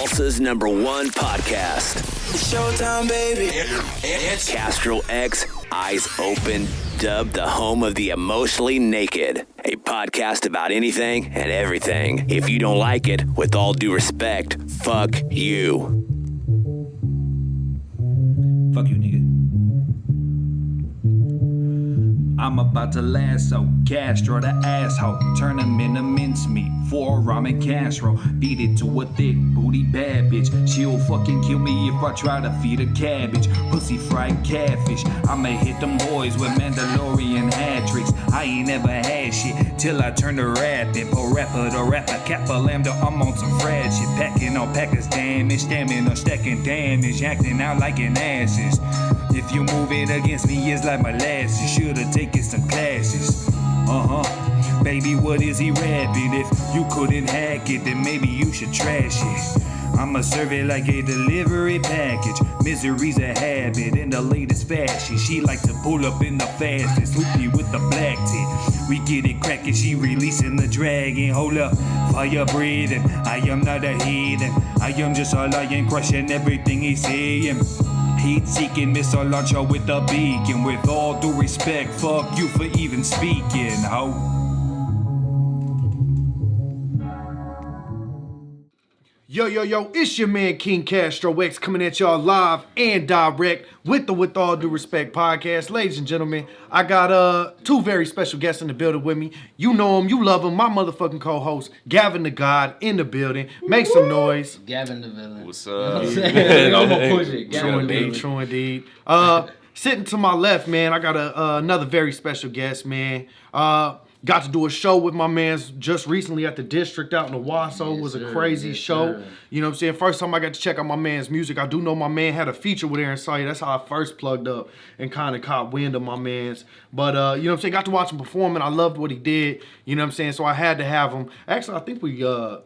Tulsa's #1 podcast. It's showtime, baby. It's Castro X, Eyes Open, dubbed the home of the emotionally naked. A podcast about anything and everything. If you don't like it, with all due respect, fuck you. Fuck you, nigga. I'm about to lasso Castro, the asshole. Turn him into mincemeat for ramen casserole. Beat it to a thick booty bad bitch. She'll fucking kill me if I try to feed her cabbage. Pussy fried catfish. I'ma hit them boys with Mandalorian hat tricks. I ain't never had shit till I turn to rapping. Po rapper to rapper, kappa lambda. I'm on some fried shit. Packing on packers damage, stamina, stacking damage, acting out like an asses. If you move it against me, it's like molasses. Should've taken some classes. Baby, what is he rapping? If you couldn't hack it, then maybe you should trash it. I'ma serve it like a delivery package. Misery's a habit in the latest fashion. She like to pull up in the fastest. Swoopy with the black tip. We get it crackin', she releasing the dragon. Hold up, fire breathing. I am not a heathen. I am just a lion crushing everything he's saying. Heat-seeking missile launcher with a beacon. With all due respect, fuck you for even speaking, ho. Yo, it's your man King Castro X coming at y'all live and direct with the With All Due Respect podcast. Ladies and gentlemen, I got two very special guests in the building with me. You know them, you love them. My motherfucking co-host, Gavin the God, in the building. Make some noise. Gavin the villain. What's up? I'm gonna push it. True indeed. Sitting to my left, man, I got another very special guest, man. Got to do a show with my mans just recently at the District out in Owasso. It was a crazy show. Sir. You know what I'm saying? First time I got to check out my man's music. I do know my man had a feature with Aaron Sawyer. That's how I first plugged up and kind of caught wind of my man's. But, you know what I'm saying? Got to watch him perform, and I loved what he did. You know what I'm saying? So I had to have him. Actually, I think we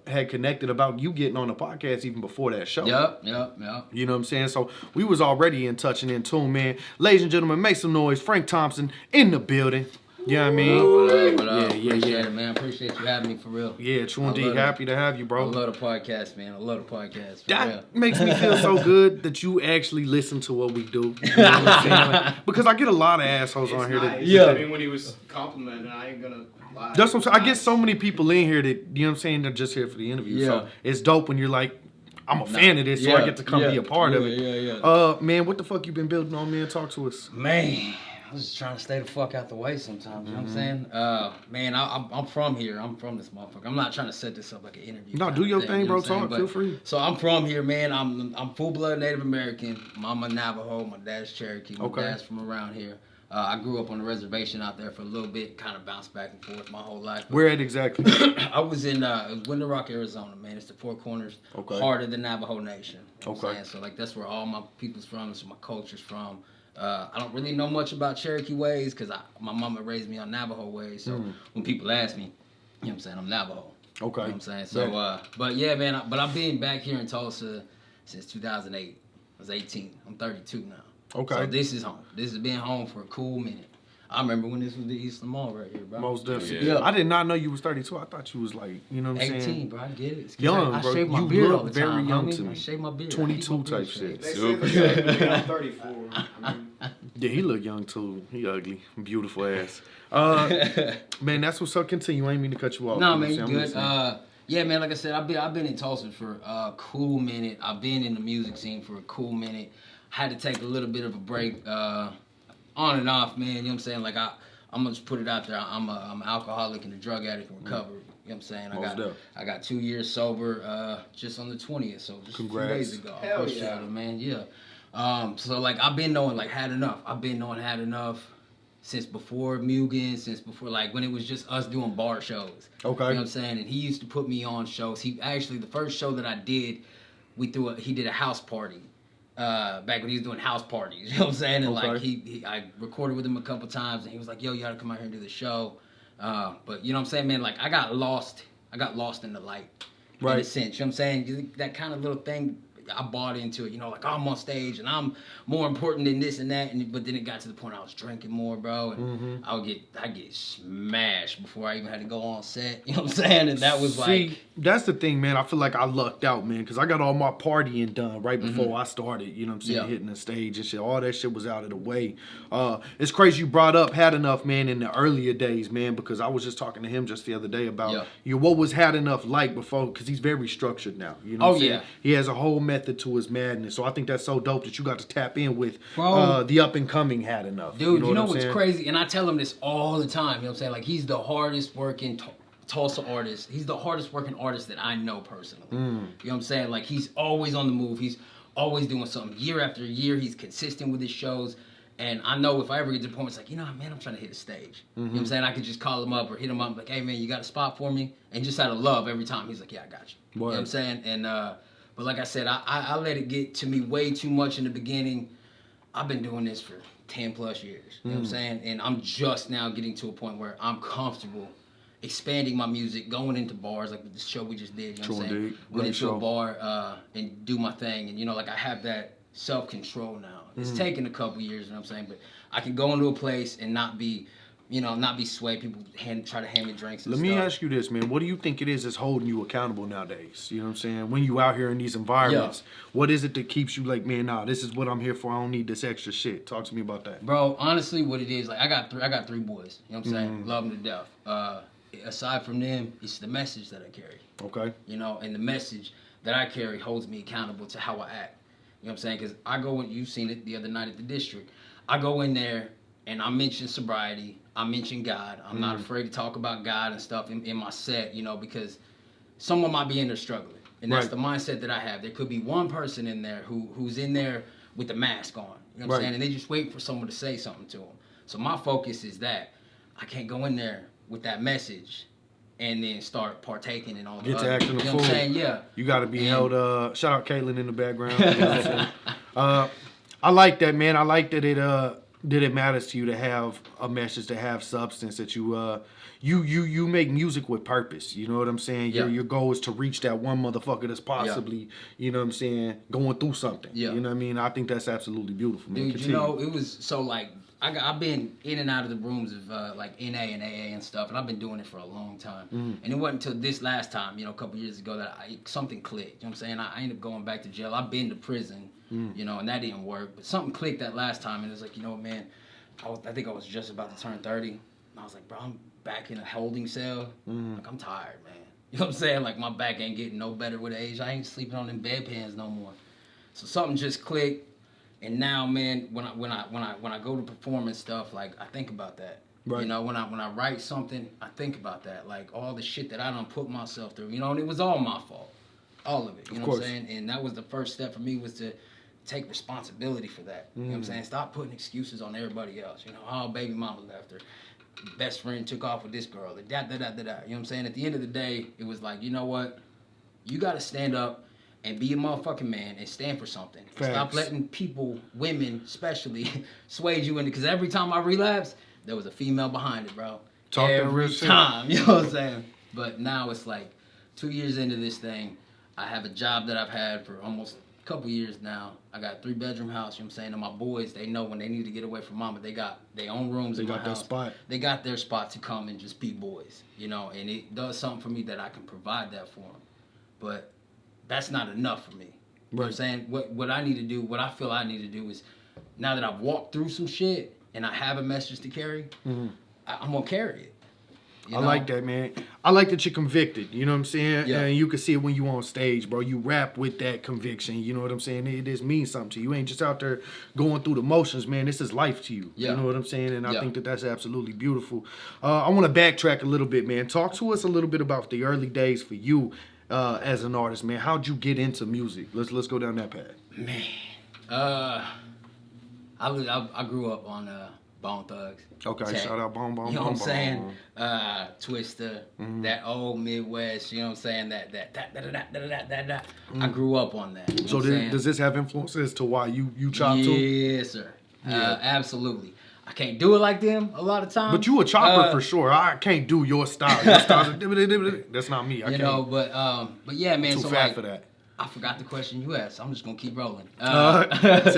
had connected about you getting on the podcast even before that show. Yep. You know what I'm saying? So we was already in touch and in tune, man. Ladies and gentlemen, make some noise. Frank Thompson in the building. You know what I mean? What up? Yeah. It, man. Appreciate you having me for real. Yeah, true indeed. Happy to have you, bro. I love the podcast, man. I love the podcast. For that real. makes me feel so good that you actually listen to what we do. You know what I'm saying? Like, because I get a lot of assholes on here that. Yeah. I mean, when he was complimenting, I ain't gonna lie. That's what I'm saying. I get so many people in here that, you know what I'm saying, they're just here for the interview. Yeah. So it's dope when you're like, I'm a fan of this, so I get to come be a part of it. Yeah. Man, what the fuck you been building on, man? Talk to us. Man, I was just trying to stay the fuck out the way sometimes. You know what I'm saying? Man, I'm from here. I'm from this motherfucker. I'm not trying to set this up like an interview. No, do your thing, you know bro. what I'm saying? Talk. Feel free. So I'm from here, man. I'm full-blood Native American. Mama Navajo. My dad's Cherokee. My dad's from around here. I grew up on the reservation out there for a little bit. Kind of bounced back and forth my whole life. Where at exactly? I was in Winter Rock, Arizona, man. It's the Four Corners, heart of the Navajo Nation. You know what I'm saying? So like that's where all my people's from. That's where my culture's from. I don't really know much about Cherokee ways because my mama raised me on Navajo ways. So when people ask me, you know what I'm saying, I'm Navajo. Okay. You know what I'm saying? So, but yeah, man, I've been back here in Tulsa since 2008. I was 18. I'm 32 now. Okay. So this is home. This has been home for a cool minute. I remember when this was the Eastern Mall right here, bro. Most definitely. Yeah. I did not know you was 32. I thought you was like, you know what I'm 18, saying? 18, bro. I get it. Young, I bro. shave my you beard look all the very time, young homie. to me. I shave my beard. 22 type shit. They say the same thing. I'm 34. I mean, Yeah, he look young too. He ugly. Beautiful ass. Man, that's what's up. Continue. I ain't mean to cut you off. No, man, you good. Yeah, man, like I said, I've been in Tulsa for a cool minute. I've been in the music scene for a cool minute. Had to take a little bit of a break, on and off, man. You know what I'm saying? Like I'm gonna just put it out there. I'm an alcoholic and a drug addict in recovery. You know what I'm saying? I got 2 years sober, just on the 20th. So just a few days ago. Hell yeah, man. Yeah. So like I've been knowing like had enough. I've been knowing had enough since before Mugen, since before like when it was just us doing bar shows. Okay. You know what I'm saying? And he used to put me on shows. He actually the first show that I did, he did a house party. Back when he was doing house parties, you know what I'm saying? And like I recorded with him a couple times, and he was like, "Yo, you gotta come out here and do the show." But you know what I'm saying, man? Like I got lost in the light, in a sense. You know what I'm saying? That kind of little thing. I bought into it, you know, like I'm on stage and I'm more important than this and that. But then it got to the point I was drinking more, bro, and I get smashed before I even had to go on set. You know what I'm saying? And that was that's the thing, man. I feel like I lucked out, man, because I got all my partying done right before I started. You know what I'm saying? Hitting the stage and shit. All that shit was out of the way. It's crazy you brought up Had Enough, man, in the earlier days, man, because I was just talking to him just the other day about what was Had Enough like before, because he's very structured now. You know what I'm saying? He has a whole method to his madness. So I think that's so dope that you got to tap in with the up and coming Had Enough. Dude, you know what's crazy? And I tell him this all the time. You know what I'm saying? Like, he's the hardest working Tulsa artist. He's the hardest working artist that I know personally. You know what I'm saying? Like, he's always on the move. He's always doing something. Year after year, he's consistent with his shows. And I know if I ever get to the point, it's like, you know, man, I'm trying to hit a stage. You know what I'm saying? I could just call him up or hit him up like, hey, man, you got a spot for me? And just out of love every time, he's like, yeah, I got you. You know what I'm saying? And but like I said, I let it get to me way too much in the beginning. I've been doing this for 10 plus years. You know what I'm saying? And I'm just now getting to a point where I'm comfortable expanding my music, going into bars like the show we just did. You know what I'm saying? Went into a bar and do my thing. And, you know, like I have that self-control now. It's taken a couple years, you know what I'm saying? But I can go into a place and not be swayed. People try to hand me drinks and stuff. Let me ask you this, man. What do you think it is that's holding you accountable nowadays? You know what I'm saying? When you out here in these environments, what is it that keeps you like, man, nah, this is what I'm here for. I don't need this extra shit. Talk to me about that. Bro, honestly, what it is, like I got three boys. You know what I'm saying? Love them to death. Aside from them, it's the message that I carry. Okay. You know, and the message that I carry holds me accountable to how I act. You know what I'm saying? Because I go in, you've seen it the other night at the district. I go in there and I mention sobriety. I mention God. I'm not afraid to talk about God and stuff in my set, you know, because someone might be in there struggling. And that's the mindset that I have. There could be one person in there who's in there with the mask on. You know what I'm saying? And they just wait for someone to say something to them. So my focus is that I can't go in there with that message and then start partaking in all the Get to acting a fool. You know what I'm saying? Yeah. You got to be held. Shout out Caitlin in the background. You know what I'm saying? I like that, man. I like that it matters to you to have a message, to have substance, that you make music with purpose. You know what I'm saying? Your goal is to reach that one motherfucker that's possibly, you know what I'm saying, going through something. You know what I mean? I think that's absolutely beautiful, man. Dude, you know, it was so like, I've been in and out of the rooms of like NA and AA and stuff, and I've been doing it for a long time. And it wasn't until this last time, you know, a couple years ago that something clicked. You know what I'm saying? I ended up going back to jail. I've been to prison, you know, and that didn't work. But something clicked that last time, and it was like, you know what, man, I think I was just about to turn 30. And I was like, bro, I'm back in a holding cell. Like, I'm tired, man. You know what I'm saying? Like, my back ain't getting no better with age. I ain't sleeping on them bedpans no more. So something just clicked. And now, man, when I go to perform and stuff, like, I think about that. Right. You know, when I write something, I think about that. Like, all the shit that I done put myself through, you know, and it was all my fault. All of it. You know what I'm saying? And that was the first step for me, was to take responsibility for that. You know what I'm saying? Stop putting excuses on everybody else. You know, oh, baby mama left her. Best friend took off with this girl. You know what I'm saying? At the end of the day, it was like, you know what? You got to stand up and be a motherfucking man and stand for something. Stop letting people, women especially, sway you into, because every time I relapsed, there was a female behind it, bro. Every time, you know what I'm saying? But now it's like 2 years into this thing, I have a job that I've had for almost a couple years now. I got a 3-bedroom house, you know what I'm saying? And my boys, they know when they need to get away from mama, they got their own rooms in my house. They got their spot. They got their spot to come and just be boys, you know? And it does something for me that I can provide that for them. But that's not enough for me. You know what I'm saying? What I need to do, what I feel I need to do is, now that I've walked through some shit and I have a message to carry, I'm going to carry it. You know? I like that, man. I like that you're convicted. You know what I'm saying? Yeah. And you can see it when you on stage, bro. You rap with that conviction. You know what I'm saying? It just means something to you. You ain't just out there going through the motions, man. This is life to you. You know what I'm saying? And I think that that's absolutely beautiful. I want to backtrack a little bit, man. Talk to us a little bit about the early days for you as an artist, man. How'd you get into music? Let's go down that path. Man, I grew up on Bone Thugs. Okay, Tech. shout out Bone. You know what I'm saying? Twister, that old Midwest. You know what I'm saying? That. I grew up on that. You know so does this have influences to why you chop too? Yes, sir. Absolutely. I can't do it like them a lot of times. But you a chopper for sure. I can't do your style. Your style's that's not me. You know, but yeah, man. Too so fat like, for that. I forgot the question you asked. So I'm just gonna keep rolling. Tell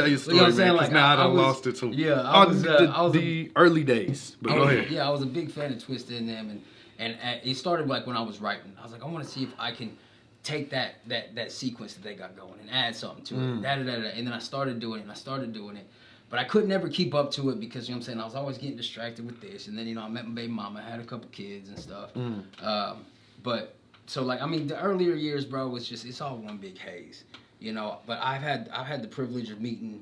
your story, you know what I'm saying? man. Like, Now I I done was, lost it too. Yeah, I was the early days. But go ahead. Yeah, I was a big fan of Twisted and them, and it started like when I was writing. I was like, I want to see if I can take that sequence that they got going and add something to it. And then I started doing it. But I could never keep up to it because, you know what I'm saying, I was always getting distracted with this. And then, you know, I met my baby mama, I had a couple kids and stuff. But, so, like, I mean, the earlier years, bro, it's all one big haze, you know. But I've had the privilege of meeting,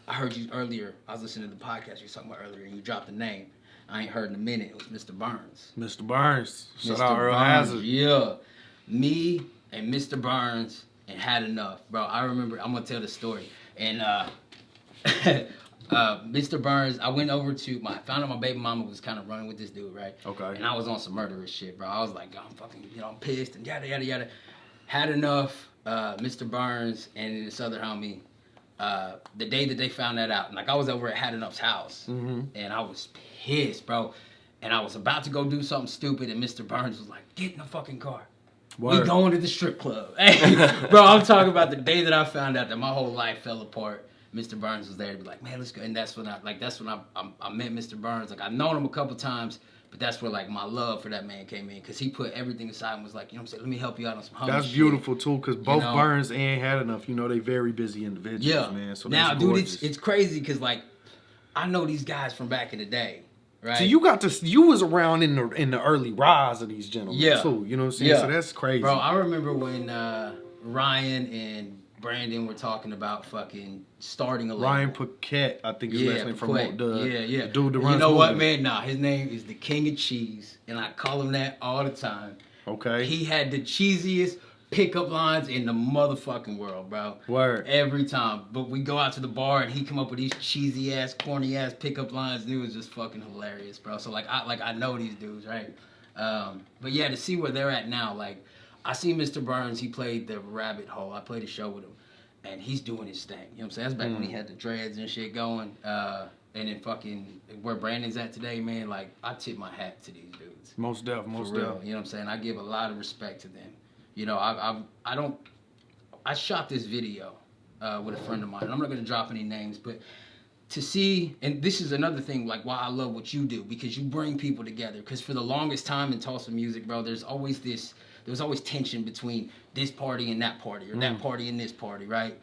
I heard you earlier, I was listening to the podcast you were talking about earlier, and you dropped the name. I ain't heard in a minute. It was Mr. Burns. Mr. Burns. Shout Mr. out Earl Burns, Hazard. yeah. Me and Mr. Burns and Had Enough. Bro, I remember, I'm going to tell the story. And, Mr. Burns, I went over found out my baby mama was kind of running with this dude, right? Okay. And I was on some murderous shit, bro. I was like, I'm fucking, you know, I'm pissed and yada, yada, yada. Had Enough, Mr. Burns, and this other homie, the day that they found that out, like I was over at Had Enough's house, and I was pissed, bro. And I was about to go do something stupid, and Mr. Burns was like, get in the fucking car. Word. We going to the strip club. Hey, bro, I'm talking about the day that I found out that my whole life fell apart. Mr. Burns was there to be like, man, let's go. And that's when I met Mr. Burns. Like, I've known him a couple times, but that's where, like, my love for that man came in. Because he put everything aside and was like, you know what I'm saying, let me help you out on some homie That's shit. beautiful, too, because both Burns and Had Enough, you know, they very busy individuals, man. So now, dude, it's crazy because, like, I know these guys from back in the day, right? So you was around in the early rise of these gentlemen, too. You know what I'm saying? Yeah. So that's crazy. Bro, I remember when Ryan and Brandon were talking about fucking starting a label. Ryan Paquette, I think his last name from the dude that runs. You know what, man? Nah, his name is the King of Cheese, and I call him that all the time. Okay. He had the cheesiest pickup lines in the motherfucking world, bro. Word. Every time. But we go out to the bar and he come up with these cheesy ass, corny ass pickup lines, and it was just fucking hilarious, bro. So I know these dudes, right? But yeah, to see where they're at now, like, I see Mr. Burns, he played the Rabbit Hole. I played a show with him. And he's doing his thing. You know what I'm saying? That's back when he had the dreads and shit going. And then fucking where Brandon's at today, man, like, I tip my hat to these dudes. Most def. You know what I'm saying? I give a lot of respect to them. You know, I shot this video with a friend of mine. And I'm not going to drop any names, but to see, and this is another thing, like, why I love what you do, because you bring people together. Because for the longest time in Tulsa music, bro, there was always tension between this party and that party, or that party and this party, right?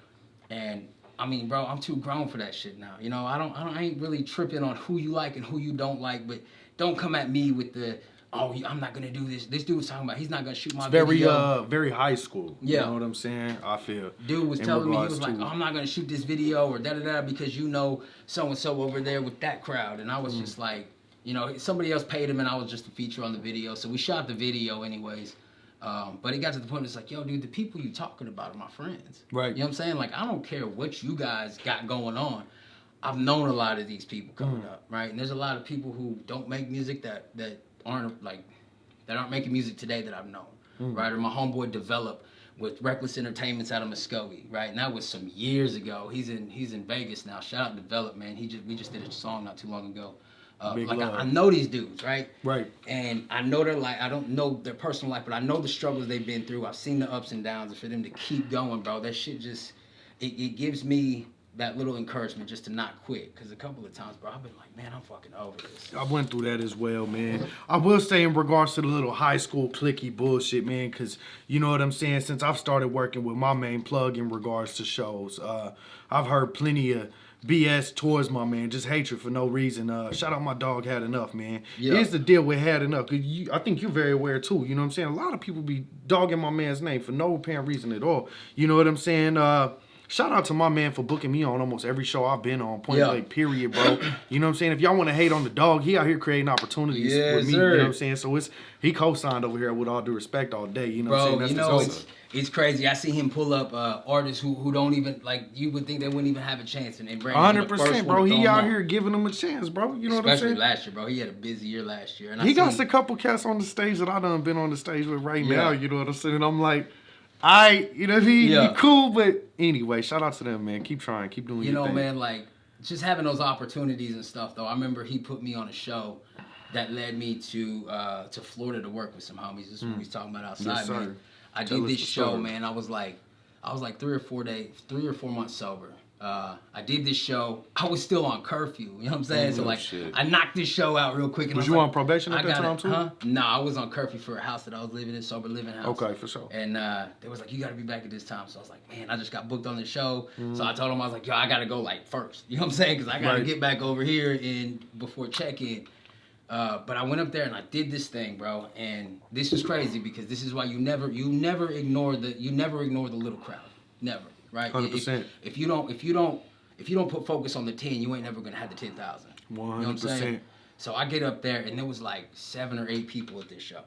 And I mean, bro, I'm too grown for that shit now. You know, I ain't really tripping on who you like and who you don't like, but don't come at me with the, oh, I'm not gonna do this. This dude was talking about he's not gonna shoot my video. Very high school. Yeah. You know what I'm saying? I feel. Dude was telling me, he was like, oh, I'm not gonna shoot this video or da-da-da because you know so-and-so over there with that crowd. And I was just like, you know, somebody else paid him and I was just a feature on the video. So we shot the video anyways. But it got to the point, it's like, yo, dude, the people you talking about are my friends. Right. You know what I'm saying? Like, I don't care what you guys got going on. I've known a lot of these people coming up, right? And there's a lot of people who don't make music that aren't making music today that I've known, right? Or my homeboy Develop with Reckless Entertainments out of Muskogee, right? And that was some years ago. He's in Vegas now. Shout out Develop, man. We just did a song not too long ago. I know these dudes, right? Right. And I know their life. I don't know their personal life, but I know the struggles they've been through. I've seen the ups and downs. And for them to keep going, bro, that shit just, it gives me that little encouragement just to not quit. Because a couple of times, bro, I've been like, man, I'm fucking over this. I went through that as well, man. I will say in regards to the little high school cliquey bullshit, man, because you know what I'm saying? Since I've started working with my main plug in regards to shows, I've heard plenty of BS towards my man, just hatred for no reason. Shout out my dog Had Enough, man. Yeah. Here's the deal with Had Enough. I think you're very aware too. You know what I'm saying? A lot of people be dogging my man's name for no apparent reason at all. You know what I'm saying? Shout out to my man for booking me on almost every show I've been on, point blank, period, bro. You know what I'm saying? If y'all want to hate on the dog, he out here creating opportunities with me. Sir. You know what I'm saying? So he co-signed over here with all due respect all day. You know what I'm saying? That's it's crazy. I see him pull up artists who don't even, like, you would think they wouldn't even have a chance. And bring 100%, bro. He out here giving them a chance, bro. You know what I'm saying? Especially last year, bro. He had a busy year last year. And he got a couple cats on the stage that I done been on the stage with right now. You know what I'm saying? And I'm like, you know what I mean? You cool, but anyway, shout out to them, man. Keep trying. Keep doing your thing. You know, man, like, just having those opportunities and stuff, though. I remember he put me on a show that led me to Florida to work with some homies. This is what we was talking about outside, man. I did this show, man. I was like, I was like 3 or 4 months sober. I did this show. I was still on curfew. You know what I'm saying? So like, I knocked this show out real quick. And Was I you like, on probation at that time too? Huh? No, I was on curfew for a house that I was living in, sober living house. Okay, for sure. And they was like, you got to be back at this time. So I was like, man, I just got booked on this show. So I told them, I was like, yo, I got to go like first. You know what I'm saying? Because I got to get back over here before check-in. But I went up there and I did this thing, bro. And this is crazy because this is why you never ignore the little crowd. Never, right? 100%. If you don't put focus on the 10, you ain't never gonna have the 10,000. 100%. You know what I'm saying? So I get up there and there was like 7 or 8 people at this show.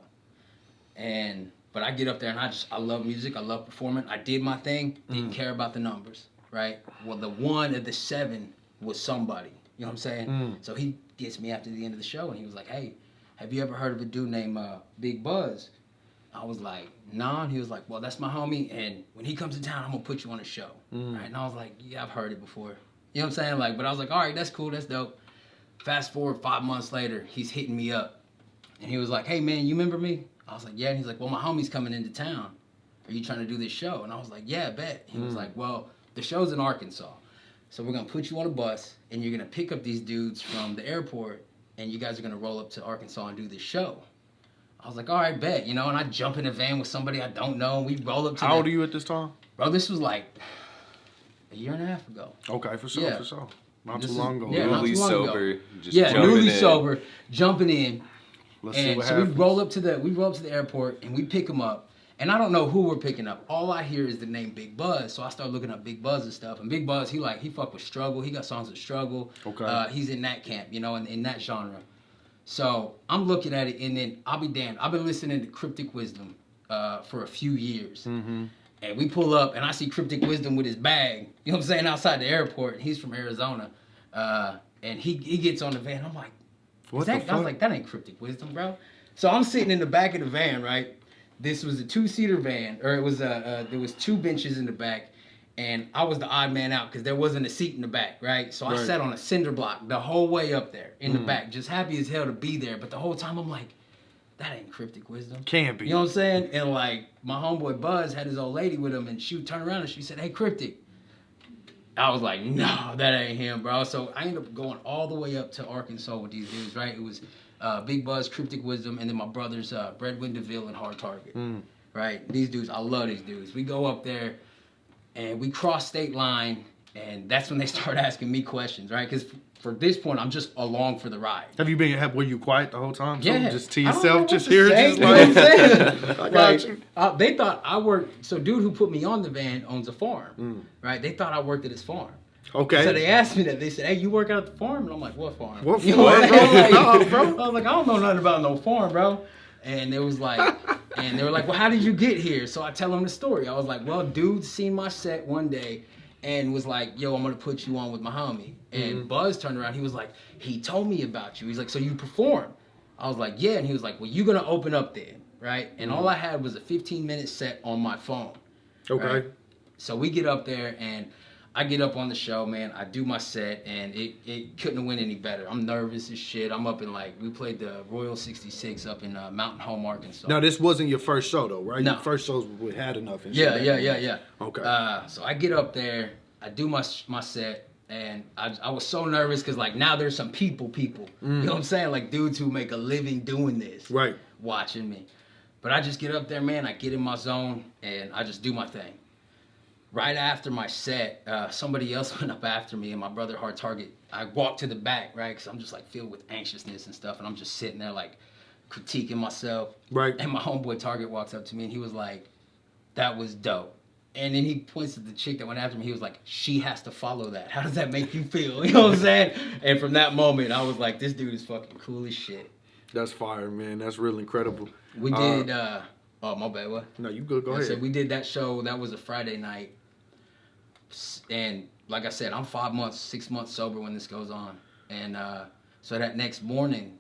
But I get up there and I love music, I love performing. I did my thing, didn't care about the numbers, right? Well, the 1 of the 7 was somebody. You know what I'm saying? So he gets me after the end of the show and he was like, hey, have you ever heard of a dude named Big Buzz? I was like, nah. And he was like, well, that's my homie. And when he comes to town, I'm going to put you on a show. Right? And I was like, yeah, I've heard it before. You know what I'm saying? Like, but I was like, all right, that's cool. That's dope. Fast forward 5 months later, he's hitting me up. And he was like, hey, man, you remember me? I was like, yeah. And he's like, well, my homie's coming into town. Are you trying to do this show? And I was like, yeah, bet. He was like, well, the show's in Arkansas. So we're going to put you on a bus, and you're going to pick up these dudes from the airport, and you guys are going to roll up to Arkansas and do this show. I was like, all right, bet, you know, and I jump in a van with somebody I don't know, and we roll up to How old are you at this time? Bro, this was like a year and a half ago. Okay, for sure, for sure. Not too long ago. Yeah, newly not too long sober. ago. Just Newly in. sober, jumping in. Let's see And what so happens. we roll up to the airport, and we pick him up. And I don't know who we're picking up. All I hear is the name Big Buzz. So I start looking up Big Buzz and stuff. And Big Buzz, he fuck with Struggle. He got songs with Struggle. Okay. He's in that camp, you know, in that genre. So I'm looking at it, and then I'll be damned. I've been listening to Cryptic Wisdom for a few years. And we pull up, and I see Cryptic Wisdom with his bag, you know what I'm saying, outside the airport. He's from Arizona. And he gets on the van. I'm like, What the I fuck? was like, that ain't Cryptic Wisdom, bro. So I'm sitting in the back of the van, right? This was a 2-seater van, or it was there was 2 benches in the back, and I was the odd man out because there wasn't a seat in the back, right? So I sat on a cinder block the whole way up there in the back, just happy as hell to be there. But the whole time I'm like, that ain't Cryptic Wisdom. Can't be. You know what I'm saying? And like my homeboy Buzz had his old lady with him, and she would turn around and she said, hey, Cryptic. I was like, no, that ain't him, bro. So I ended up going all the way up to Arkansas with these dudes, right? It was Big Buzz, Cryptic Wisdom, and then my brothers, Breadwin DeVille and Hard Target, right? These dudes, I love these dudes. We go up there, and we cross state line, and that's when they start asking me questions, right? Because for this point, I'm just along for the ride. Were you quiet the whole time? Yeah. Just to I don't know yourself, what just to here, say, just you know what I'm like. saying? I got you. They thought I worked, so dude who put me on the van owns a farm, right? They thought I worked at his farm. Okay. So they asked me that. They said, hey, you work out at the farm? And I'm like, what farm? What You know farm, I'm bro? saying? No, bro. I was like, I don't know nothing about no farm, bro. And it was like, and they were like, well, how did you get here? So I tell them the story. I was like, well, dude seen my set one day and was like, yo, I'm going to put you on with my homie. And Buzz turned around. He was like, he told me about you. He's like, so you perform? I was like, yeah. And he was like, well, you're going to open up then, right? And all I had was a 15-minute set on my phone. Okay. Right? So we get up there, and I get up on the show, man. I do my set, and it couldn't have went any better. I'm nervous as shit. I'm up in, like, we played the Royal 66 up in Mountain Home, Arkansas. Now, this wasn't your first show, though, right? No. Your first shows we had enough. And Yeah. Okay. So I get up there, I do my set, and I was so nervous because, like, now there's some people. You know what I'm saying? Like, dudes who make a living doing this. Right. Watching me. But I just get up there, man. I get in my zone, and I just do my thing. Right after my set, somebody else went up after me, and my brother Hard Target. I walked to the back, right, because I'm just like filled with anxiousness and stuff, and I'm just sitting there like critiquing myself. Right. And my homeboy Target walks up to me, and he was like, "That was dope." And then he points to the chick that went after me. He was like, "She has to follow that. How does that make you feel?" You know what I'm saying? And from that moment, I was like, "This dude is fucking cool as shit." That's fire, man. That's real incredible. We did. Oh, my bad. What? No, you good. Go ahead. So we did that show. That was a Friday night. And like I said, I'm 6 months sober when this goes on. And so that next morning,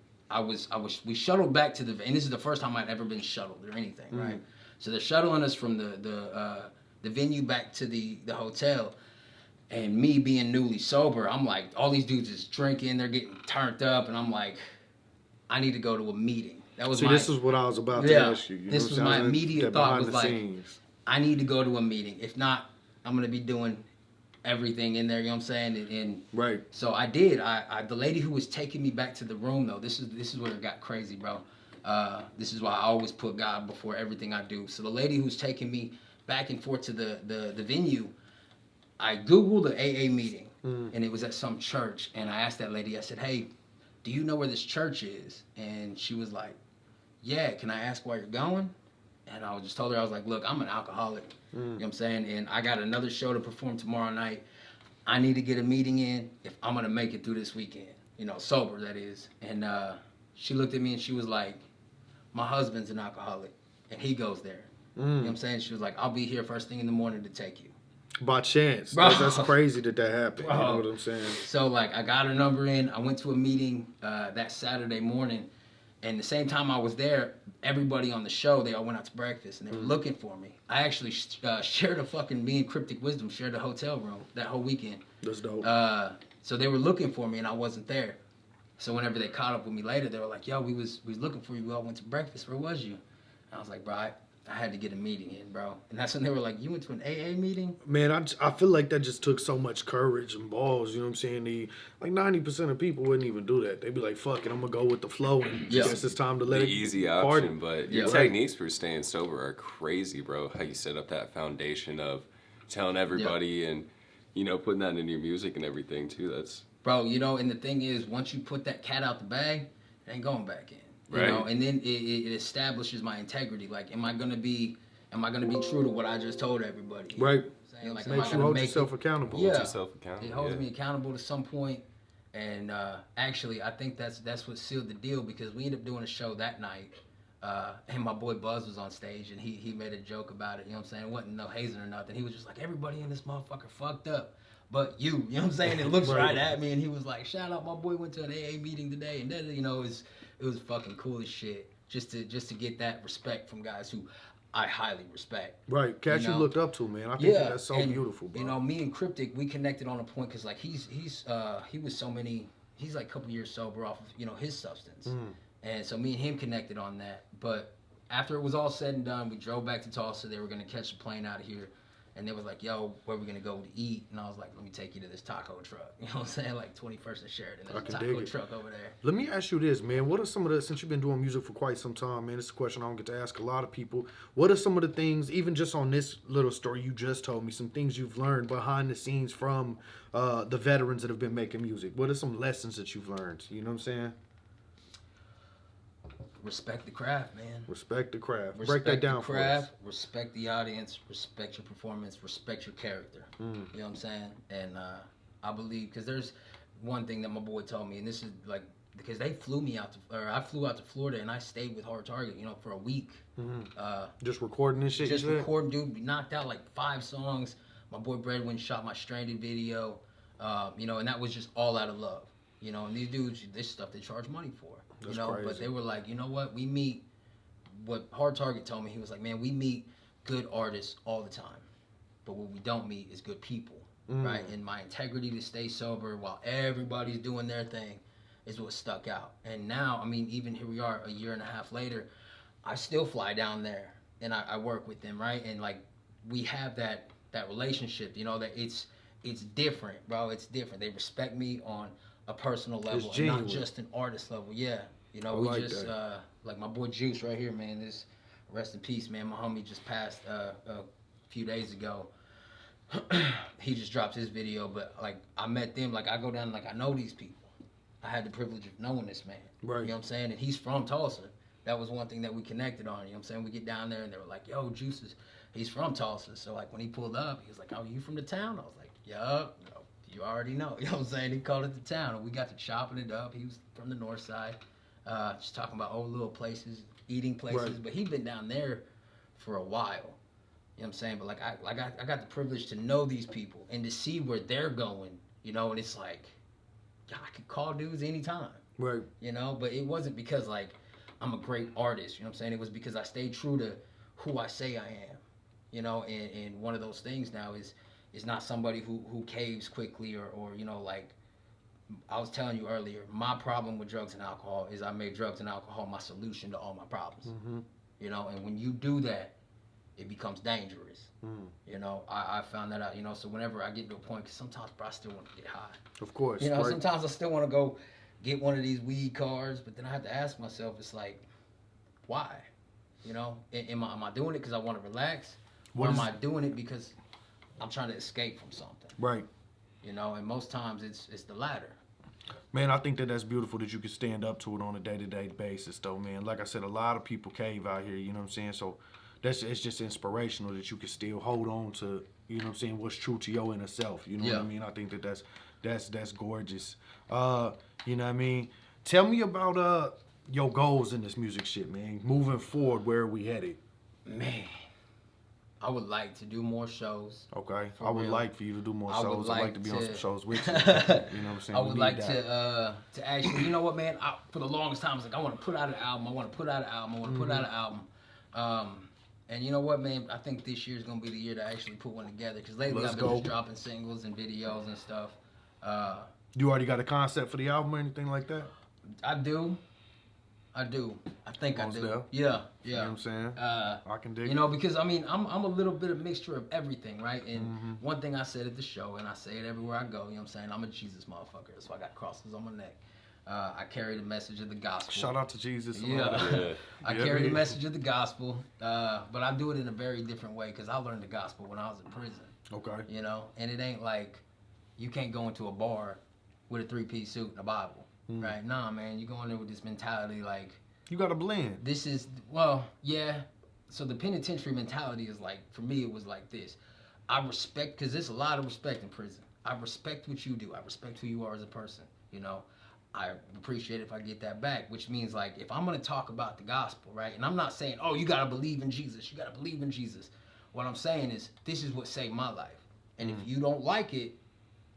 we shuttled back to and this is the first time I'd ever been shuttled or anything, right? So they're shuttling us from the venue back to the hotel. And me being newly sober, I'm like, all these dudes is drinking, they're getting turned up, and I'm like, I need to go to a meeting. That was this is what I was about to ask you. This was my immediate thought, was like, scenes. I need to go to a meeting. If not, I'm gonna be doing everything in there. You know what I'm saying? And right. So I did. I the lady who was taking me back to the room though. This is where it got crazy, bro. This is why I always put God before everything I do. So the lady who's taking me back and forth to the venue, I Googled the AA meeting, and it was at some church. And I asked that lady, I said, hey, do you know where this church is? And she was like, yeah, can I ask where you're going? And I just told her, I was like, look, I'm an alcoholic. You know what I'm saying? And I got another show to perform tomorrow night. I need to get a meeting in if I'm going to make it through this weekend. You know, sober, that is. And she looked at me and she was like, my husband's an alcoholic, and he goes there. You know what I'm saying? She was like, I'll be here first thing in the morning to take you. By chance. Bro. That's crazy that happened. Bro. You know what I'm saying? So, like, I got her number in. I went to a meeting that Saturday morning. And the same time I was there, everybody on the show, they all went out to breakfast, and they were looking for me. I actually shared me and Cryptic Wisdom shared a hotel room that whole weekend. That's dope. So they were looking for me, and I wasn't there. So whenever they caught up with me later, they were like, yo, we was looking for you. We all went to breakfast. Where was you? And I was like, bro, I had to get a meeting in, bro. And that's when they were like, you went to an AA meeting? Man, I feel like that just took so much courage and balls, you know what I'm saying? Like 90% of people wouldn't even do that. They'd be like, fuck it, I'm going to go with the flow, and guess it's time to let the it easy party. option, but your techniques for staying sober are crazy, bro. How you set up that foundation of telling everybody and, you know, putting that into your music and everything, too. That's... Bro, you know, and the thing is, once you put that cat out the bag, it ain't going back in. You right. know, and then it establishes my integrity. Like, am I gonna be true to what I just told everybody? Right. Like, makes you hold yourself accountable. Yeah. Hold yourself accountable. It holds me accountable to some point. And actually, I think that's what sealed the deal, because we ended up doing a show that night. And my boy Buzz was on stage, and he made a joke about it. You know what I'm saying? It wasn't no hazing or nothing. He was just like, everybody in this motherfucker fucked up. But you know what I'm saying? It looks right at me, and he was like, shout out, my boy went to an AA meeting today, and then, you know, it was fucking cool as shit. Just to get that respect from guys who I highly respect. Right, cats you looked up to, man. I think that's so beautiful, bro. You know, me and Cryptic, we connected on a point, because like he's like a couple years sober off of, you know, his substance, and so me and him connected on that. But after it was all said and done, we drove back to Tulsa. They were gonna catch a plane out of here. And they was like, yo, where we gonna go to eat? And I was like, let me take you to this taco truck. You know what I'm saying? Like 21st and Sheridan. There's a taco truck over there. Let me ask you this, man. What are some of the, since you've been doing music for quite some time, man, it's a question I don't get to ask a lot of people. What are some of the things, even just on this little story you just told me, some things you've learned behind the scenes from the veterans that have been making music? What are some lessons that you've learned? You know what I'm saying? Respect the craft, man. Respect the craft. Respect Break that down the craft, for us. Respect the audience. Respect your performance. Respect your character. You know what I'm saying? And I believe, because there's one thing that my boy told me, and this is like, because they flew me out to, or I flew out to Florida, and I stayed with Hard Target, you know, for a week. Just recording this shit. Just recording, dude. We knocked out like 5 songs. My boy Bredwin shot my Stranded video. You know, and that was just all out of love. You know, and these dudes, this stuff they charge money for. That's you know, crazy. But they were like, you know what? We meet. What Hard Target told me, he was like, man, we meet good artists all the time, but what we don't meet is good people, right? And my integrity to stay sober while everybody's doing their thing is what stuck out. And now, I mean, even here we are, a year and a half later, I still fly down there and I work with them, right? And like, we have that relationship, you know, that it's different, bro. It's different. They respect me on a personal level and not just an artist level. Yeah, you know, I we like just like my boy Juice right here, man. This rest in peace, man. My homie just passed a few days ago. He just dropped his video, but like I met them, like I go down, like I know these people. I had the privilege of knowing this man. Right. You know what I'm saying? And he's from Tulsa. That was one thing that we connected on. You know what I'm saying? We get down there and they were like, yo, Juice he's from Tulsa. So like when he pulled up, he was like, oh, you from the town? I was like, yup. You already know. You know what I'm saying? He called it the town, and we got to chopping it up. He was from the north side, just talking about old little places, eating places. Right. But he'd been down there for a while. You know what I'm saying? But like I got the privilege to know these people and to see where they're going. You know, and it's like, I could call dudes anytime. Right. You know, but it wasn't because like I'm a great artist. You know what I'm saying? It was because I stayed true to who I say I am. You know, and one of those things now is not somebody who caves quickly or you know, like I was telling you earlier, my problem with drugs and alcohol is I made drugs and alcohol my solution to all my problems. You know, and when you do that, it becomes dangerous. You know, I found that out, you know, so whenever I get to a point, because sometimes, bro, I still want to get high. Of course. You know, right. sometimes I still want to go get one of these weed cards, but then I have to ask myself, it's like, why? You know, am I doing it because I want to relax? Or am I doing it because I'm trying to escape from something? Right. You know, and most times it's the latter. Man, I think that's beautiful that you can stand up to it on a day-to-day basis, though, man. Like I said, a lot of people cave out here, you know what I'm saying? So it's just inspirational that you can still hold on to, you know what I'm saying, what's true to your inner self. You know what I mean? I think that's gorgeous. You know what I mean? Tell me about your goals in this music shit, man. Moving forward, where are we headed? Man, I would like to do more shows. Okay. I would like for you to do more shows. I'd like to be on some shows with you. You know what I'm saying? I would like to actually, you know what, man? For the longest time, I was like, I want to put out an album. I want to put out an album. I want to put out an album. And you know what, man? I think this year is going to be the year to actually put one together. Because lately I've been just dropping singles and videos and stuff. You already got a concept for the album or anything like that? I do. I think I do. There. Yeah. You know what I'm saying? I can dig it. You know, because, I mean, I'm a little bit of mixture of everything, right? And one thing I said at the show, and I say it everywhere I go, you know what I'm saying? I'm a Jesus motherfucker. That's why I got crosses on my neck. I carry the message of the gospel. Shout out to Jesus. Yeah. I carry the message of the gospel, but I do it in a very different way because I learned the gospel when I was in prison. Okay. You know, and it ain't like you can't go into a bar with a 3-piece suit and a Bible, right? Nah, man, you go in there with this mentality like... You got to blend. This is, well, yeah. So the penitentiary mentality is like, for me, it was like this. I respect, because there's a lot of respect in prison. I respect what you do. I respect who you are as a person, you know. I appreciate if I get that back, which means like if I'm going to talk about the gospel, right? And I'm not saying, oh, you got to believe in Jesus. You got to believe in Jesus. What I'm saying is this is what saved my life. And if you don't like it,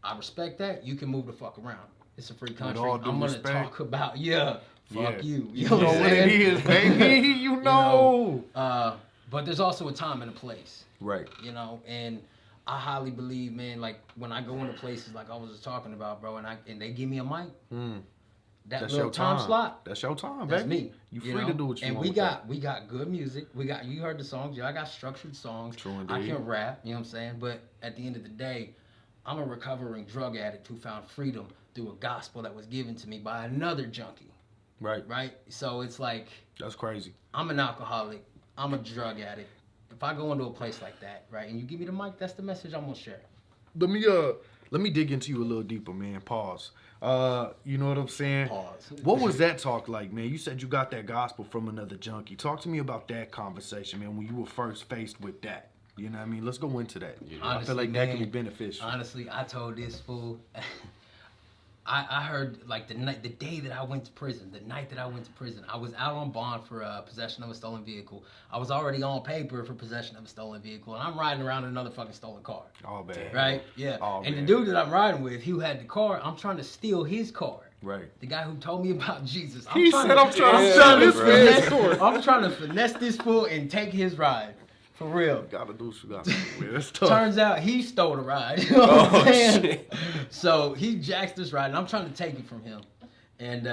I respect that. You can move the fuck around. It's a free country. I'm going to talk about, fuck you. You know what it is, baby. You know. But there's also a time and a place. Right. You know, and I highly believe, man, like when I go into places like I was just talking about, bro, and they give me a mic, that's little time slot. That's your time, that's baby. me. You free to do what you want. And we got good music. You heard the songs. I got structured songs. True indeed. I can rap, you know what I'm saying? But at the end of the day, I'm a recovering drug addict who found freedom through a gospel that was given to me by another junkie. Right. Right? So it's like... That's crazy. I'm an alcoholic. I'm a drug addict. If I go into a place like that, right, and you give me the mic, that's the message I'm going to share. Let me dig into you a little deeper, man. Pause. You know what I'm saying? Pause. What was that talk like, man? You said you got that gospel from another junkie. Talk to me about that conversation, man, when you were first faced with that. You know what I mean? Let's go into that. Honestly, I feel like that can be beneficial. Honestly, I told this fool... I heard, like, the day that I went to prison, I was out on bond for possession of a stolen vehicle. I was already on paper for possession of a stolen vehicle, and I'm riding around in another fucking stolen car. All bad. Right? Yeah. All and bad. the dude that I'm riding with, who had the car, I'm trying to steal his car. Right. The guy who told me about Jesus. I'm trying to finesse this fool and take his ride. For real. You gotta do what you gotta do, man. That's tough. Turns out he stole the ride. You know what I'm saying? Shit. So he jacks this ride, and I'm trying to take it from him. And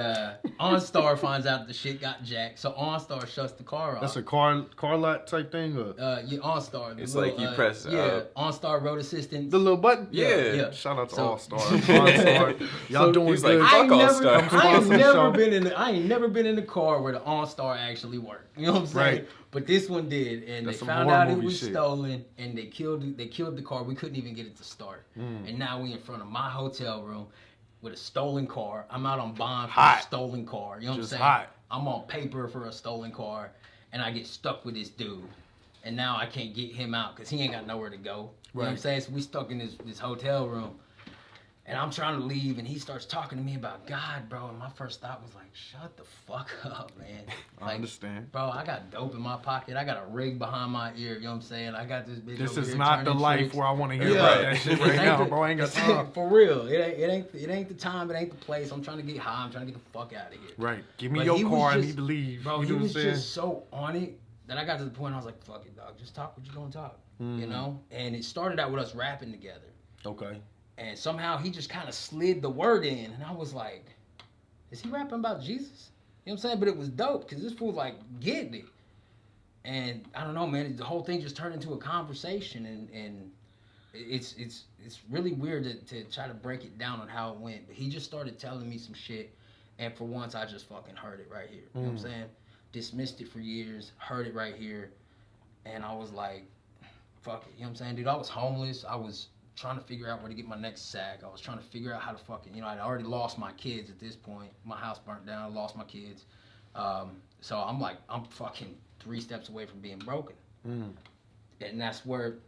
OnStar finds out the shit got jacked, so OnStar shuts the car off. That's a car lot type thing? Or? Yeah, OnStar. It's like you press... OnStar Road Assistant. The little button? Yeah. Shout out to OnStar. OnStar. Y'all doing he's good. like, fuck OnStar. I ain't never been in a car where the OnStar actually worked. You know what I'm saying? Right. But this one did, and That's they found out it was stolen, and they killed the car. We couldn't even get it to start. And now we in front of my hotel room with a stolen car. I'm out on bond for a stolen car. You know what I'm saying? Hot. I'm on paper for a stolen car, and I get stuck with this dude. And now I can't get him out because he ain't got nowhere to go. You know what I'm saying? So we stuck in this hotel room. And I'm trying to leave, and he starts talking to me about God, bro. And my first thought was like, shut the fuck up, man. Like, I understand. Bro, I got dope in my pocket. I got a rig behind my ear, you know what I'm saying? I got this bitch This over is here not the life tricks. where I want to hear about that shit right now, bro. I ain't got time. For real. It ain't the time. It ain't the place. I'm trying to get high. I'm trying to get the fuck out of here. Right. Give me your car. I need to leave. Bro, you he know was what I'm saying? just so on it that I got to the point I was like, fuck it, dog. Just talk what you gonna talk, you know? And it started out with us rapping together. Okay. And somehow he just kind of slid the word in. And I was like, is he rapping about Jesus? You know what I'm saying? But it was dope because this fool like getting it. And I don't know, man, the whole thing just turned into a conversation, and it's really weird to try to break it down on how it went. But he just started telling me some shit, and for once I just fucking heard it right here. You know what I'm saying? Dismissed it for years, heard it right here, and I was like, fuck it. You know what I'm saying? Dude, I was homeless. I was trying to figure out where to get my next sack. I was trying to figure out how to fucking, I'd already lost my kids at this point. My house burnt down. I lost my kids. So I'm fucking 3 steps away from being broken. And that's where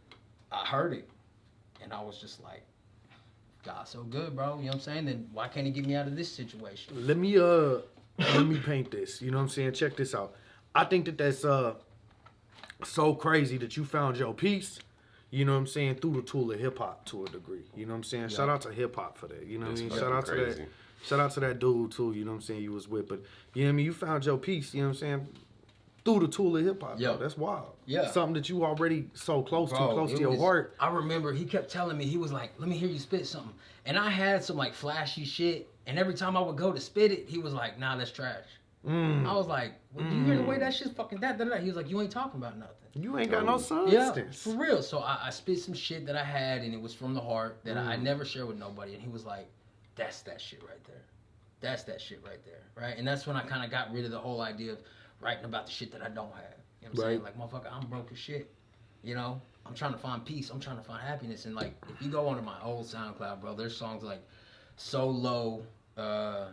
I heard it. And I was just like, God's so good, bro. You know what I'm saying? Then why can't he get me out of this situation? Let me paint this. You know what I'm saying? Check this out. I think that's so crazy that you found your peace. You know what I'm saying? Through the tool of hip hop to a degree. You know what I'm saying? Shout out to hip hop for that. You know what I mean? Shout out to that dude too. You know what I'm saying? You was with, but you know what I mean? You found your peace. You know what I'm saying? Through the tool of hip hop. Yeah, that's wild. Yeah, something that you already so close to your heart. I remember he kept telling me, he was like, "Let me hear you spit something," and I had some like flashy shit, and every time I would go to spit it, he was like, "Nah, that's trash." I was like, well, "Do you hear the way that shit's fucking that?" He was like, "You ain't talking about nothing. You ain't got no substance." Yeah, for real. So I spit some shit that I had, and it was from the heart that I never shared with nobody, and he was like, "That's that shit right there. That's that shit right there, right?" And that's when I kind of got rid of the whole idea of writing about the shit that I don't have. You know what I'm saying? Like, motherfucker, I'm broke as shit. You know? I'm trying to find peace. I'm trying to find happiness. And, like, if you go onto my old SoundCloud, bro, there's songs like So Low. I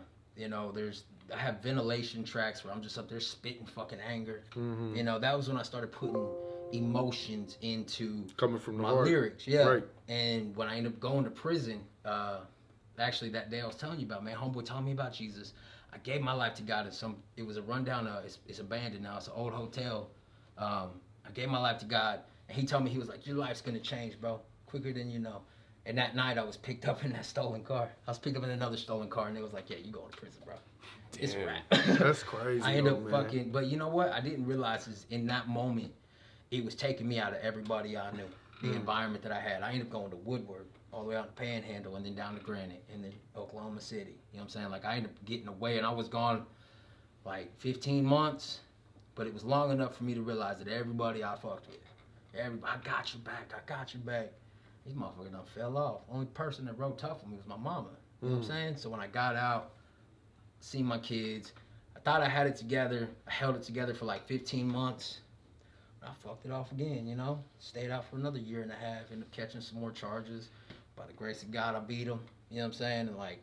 have ventilation tracks where I'm just up there spitting fucking anger. You know, that was when I started putting emotions into coming from my lyrics. Yeah. Right. And when I ended up going to prison, actually that day I was telling you about, man, homeboy told me about Jesus. I gave my life to God it was a rundown, it's abandoned now, it's an old hotel. I gave my life to God, and he told me, he was like, your life's gonna change, bro, quicker than you know. And that night I was picked up in that stolen car. I was picked up in another stolen car, and they was like, yeah, you going to prison, bro. Damn. It's a wrap. That's crazy. I ended up fucking, but you know what? I didn't realize is in that moment, it was taking me out of everybody I knew, the environment that I had. I ended up going to Woodward, all the way out to Panhandle, and then down to Granite, and then Oklahoma City. You know what I'm saying? Like, I ended up getting away, and I was gone like 15 months, but it was long enough for me to realize that everybody I fucked with, everybody, I got your back. These motherfuckers done fell off. Only person that wrote tough for me was my mama. You know what I'm saying? So when I got out, seen my kids, I thought I had it together. I held it together for like 15 months. I fucked it off again, you know? Stayed out for another 1.5 years, ended up catching some more charges. By the grace of God, I beat them. You know what I'm saying? And like,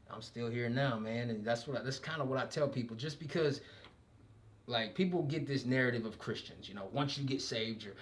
I'm still here now, man. And that's kind of what I tell people. Just because, like, people get this narrative of Christians, you know, once you get saved, you're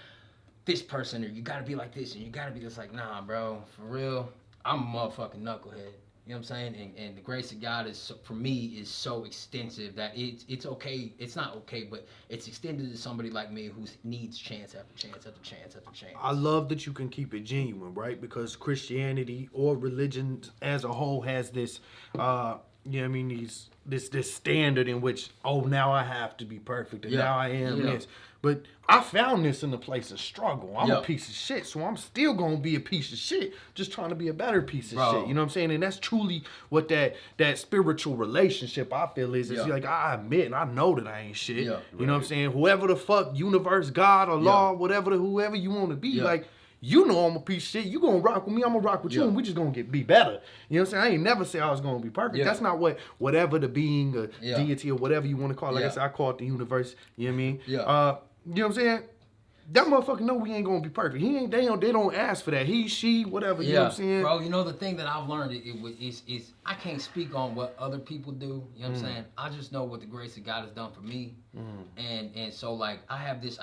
this person, or you gotta be like this, and you gotta be this. Like, nah, bro, for real, I'm a motherfucking knucklehead. You know what I'm saying? And the grace of God is, for me, is so extensive that it's okay. It's not okay, but it's extended to somebody like me who needs chance after chance after chance after chance. I love that you can keep it genuine, right? Because Christianity or religion as a whole has this, you know what I mean, this standard in which, oh, now I have to be perfect, and now I am this. But I found this in a place of struggle. I'm a piece of shit, so I'm still going to be a piece of shit, just trying to be a better piece of shit. You know what I'm saying? And that's truly what that spiritual relationship, I feel, is. It's like, I admit and I know that I ain't shit. You know what I'm saying? Whoever the fuck, universe, God, or law, whoever you want to be, like, you know I'm a piece of shit. You gonna rock with me, I'm gonna rock with you, and we just gonna be better. You know what I'm saying? I ain't never say I was gonna be perfect. That's not whatever the being, or deity, or whatever you want to call it. Like I said, I call it the universe. You know what I mean? You know what I'm saying? That motherfucker know we ain't gonna be perfect. They don't ask for that. He, she, whatever. You know what I'm saying? Bro, you know the thing that I've learned is I can't speak on what other people do. You know what I'm saying? I just know what the grace of God has done for me. And so like I have this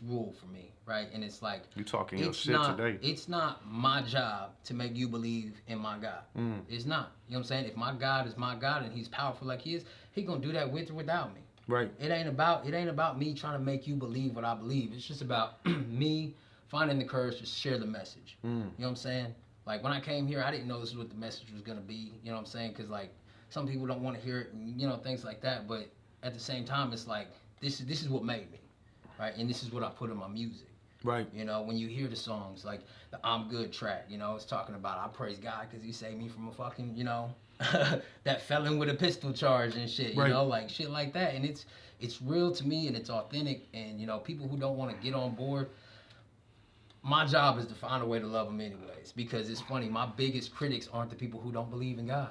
rule for me, right? And it's like, you talking your shit today. It's not my job to make you believe in my God. It's not. You know what I'm saying? If my God is my God and he's powerful like he is, he gonna do that with or without me. Right. It ain't about me trying to make you believe what I believe. It's just about me finding the courage to share the message. You know what I'm saying? Like when I came here, I didn't know this is what the message was gonna be. You know what I'm saying? Because like some people don't want to hear it, and, you know, things like that. But at the same time, it's like this is what made me, right? And this is what I put in my music. Right. You know, when you hear the songs, like the I'm Good track, you know, it's talking about I praise God because he saved me from a fucking, you know, that felon with a pistol charge and shit, you Right. know, like shit like that. And it's real to me and it's authentic. And, you know, people who don't want to get on board, my job is to find a way to love them anyways. Because it's funny, my biggest critics aren't the people who don't believe in God.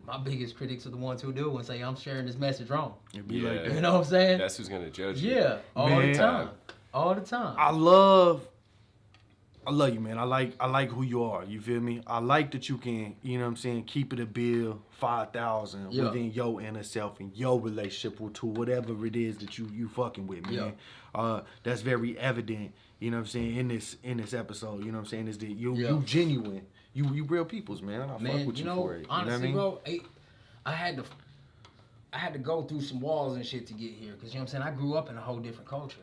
My biggest critics are the ones who do and say, I'm sharing this message wrong. It'd be like that. You know what I'm saying? That's who's gonna judge you. Yeah, all Man. the time. All the time. I love you, man. I like who you are. You feel me? I like that you can, you know what I'm saying, keep it a bill 5,000 Yeah. within your inner self and your relationship to whatever it is that you fucking with, man. That's very evident, you know what I'm saying, in this episode. You know what I'm saying, is that you genuine. You real peoples, man. I fuck with you for it. Honestly, you know what I mean? bro, I had to go through some walls and shit to get here. Because, you know what I'm saying, I grew up in a whole different culture.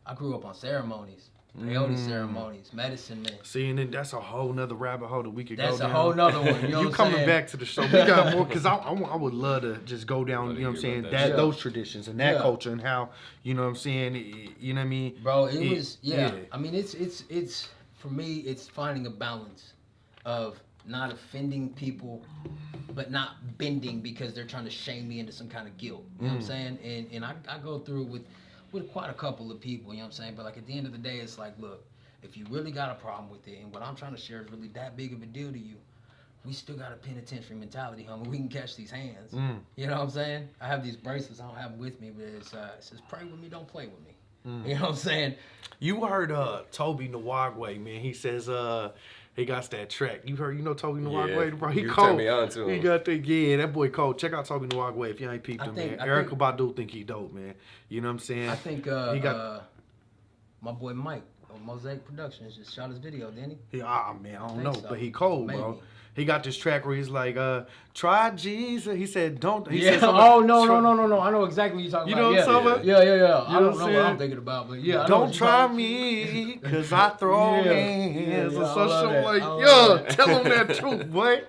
I grew up on ceremonies, peyote ceremonies, medicine men. See, and then that's a whole nother rabbit hole that we could That's go a down. whole nother one. You know You what I'm coming saying? back to the show. We got more, because I would love to just go down, Love to you know what I'm hear saying, about that. those traditions and that Yeah. culture and how, you know what I'm saying, you know what I mean? Bro, it was, I mean, it's for me, it's finding a balance of not offending people, but not bending because they're trying to shame me into some kind of guilt. You know what I'm saying? And I go through with quite a couple of people, you know what I'm saying? But like at the end of the day, it's like, look, if you really got a problem with it and what I'm trying to share is really that big of a deal to you, we still got a penitentiary mentality, homie. We can catch these hands. You know what I'm saying? I have these bracelets, I don't have them with me, but it says, pray with me, don't play with me. You know what I'm saying? You heard Toby Nwagwe, man. He says he got that track. You know Toby Nwagwe, bro? He you cold. turned me on to him. He got that, that boy cold. Check out Toby Nwagwe if you ain't peeped him, man. Erykah Badu think he dope, man. You know what I'm saying? I think he got my boy Mike of Mosaic Productions just shot his video, didn't he? man, I don't know, so. but he cold, Maybe. bro. He got this track where he's like, try Jesus. He said, don't. He Yeah. said something Oh like, no. I know exactly what you're talking You about. know what I'm talking about? Yeah. I You know don't what know I'm what saying? I'm thinking about, but yeah. I know Don't what you're try talking me, cause I throw Yeah. hands. Yeah, or I some love shit that. like, I love yo, that. tell him that truth, boy.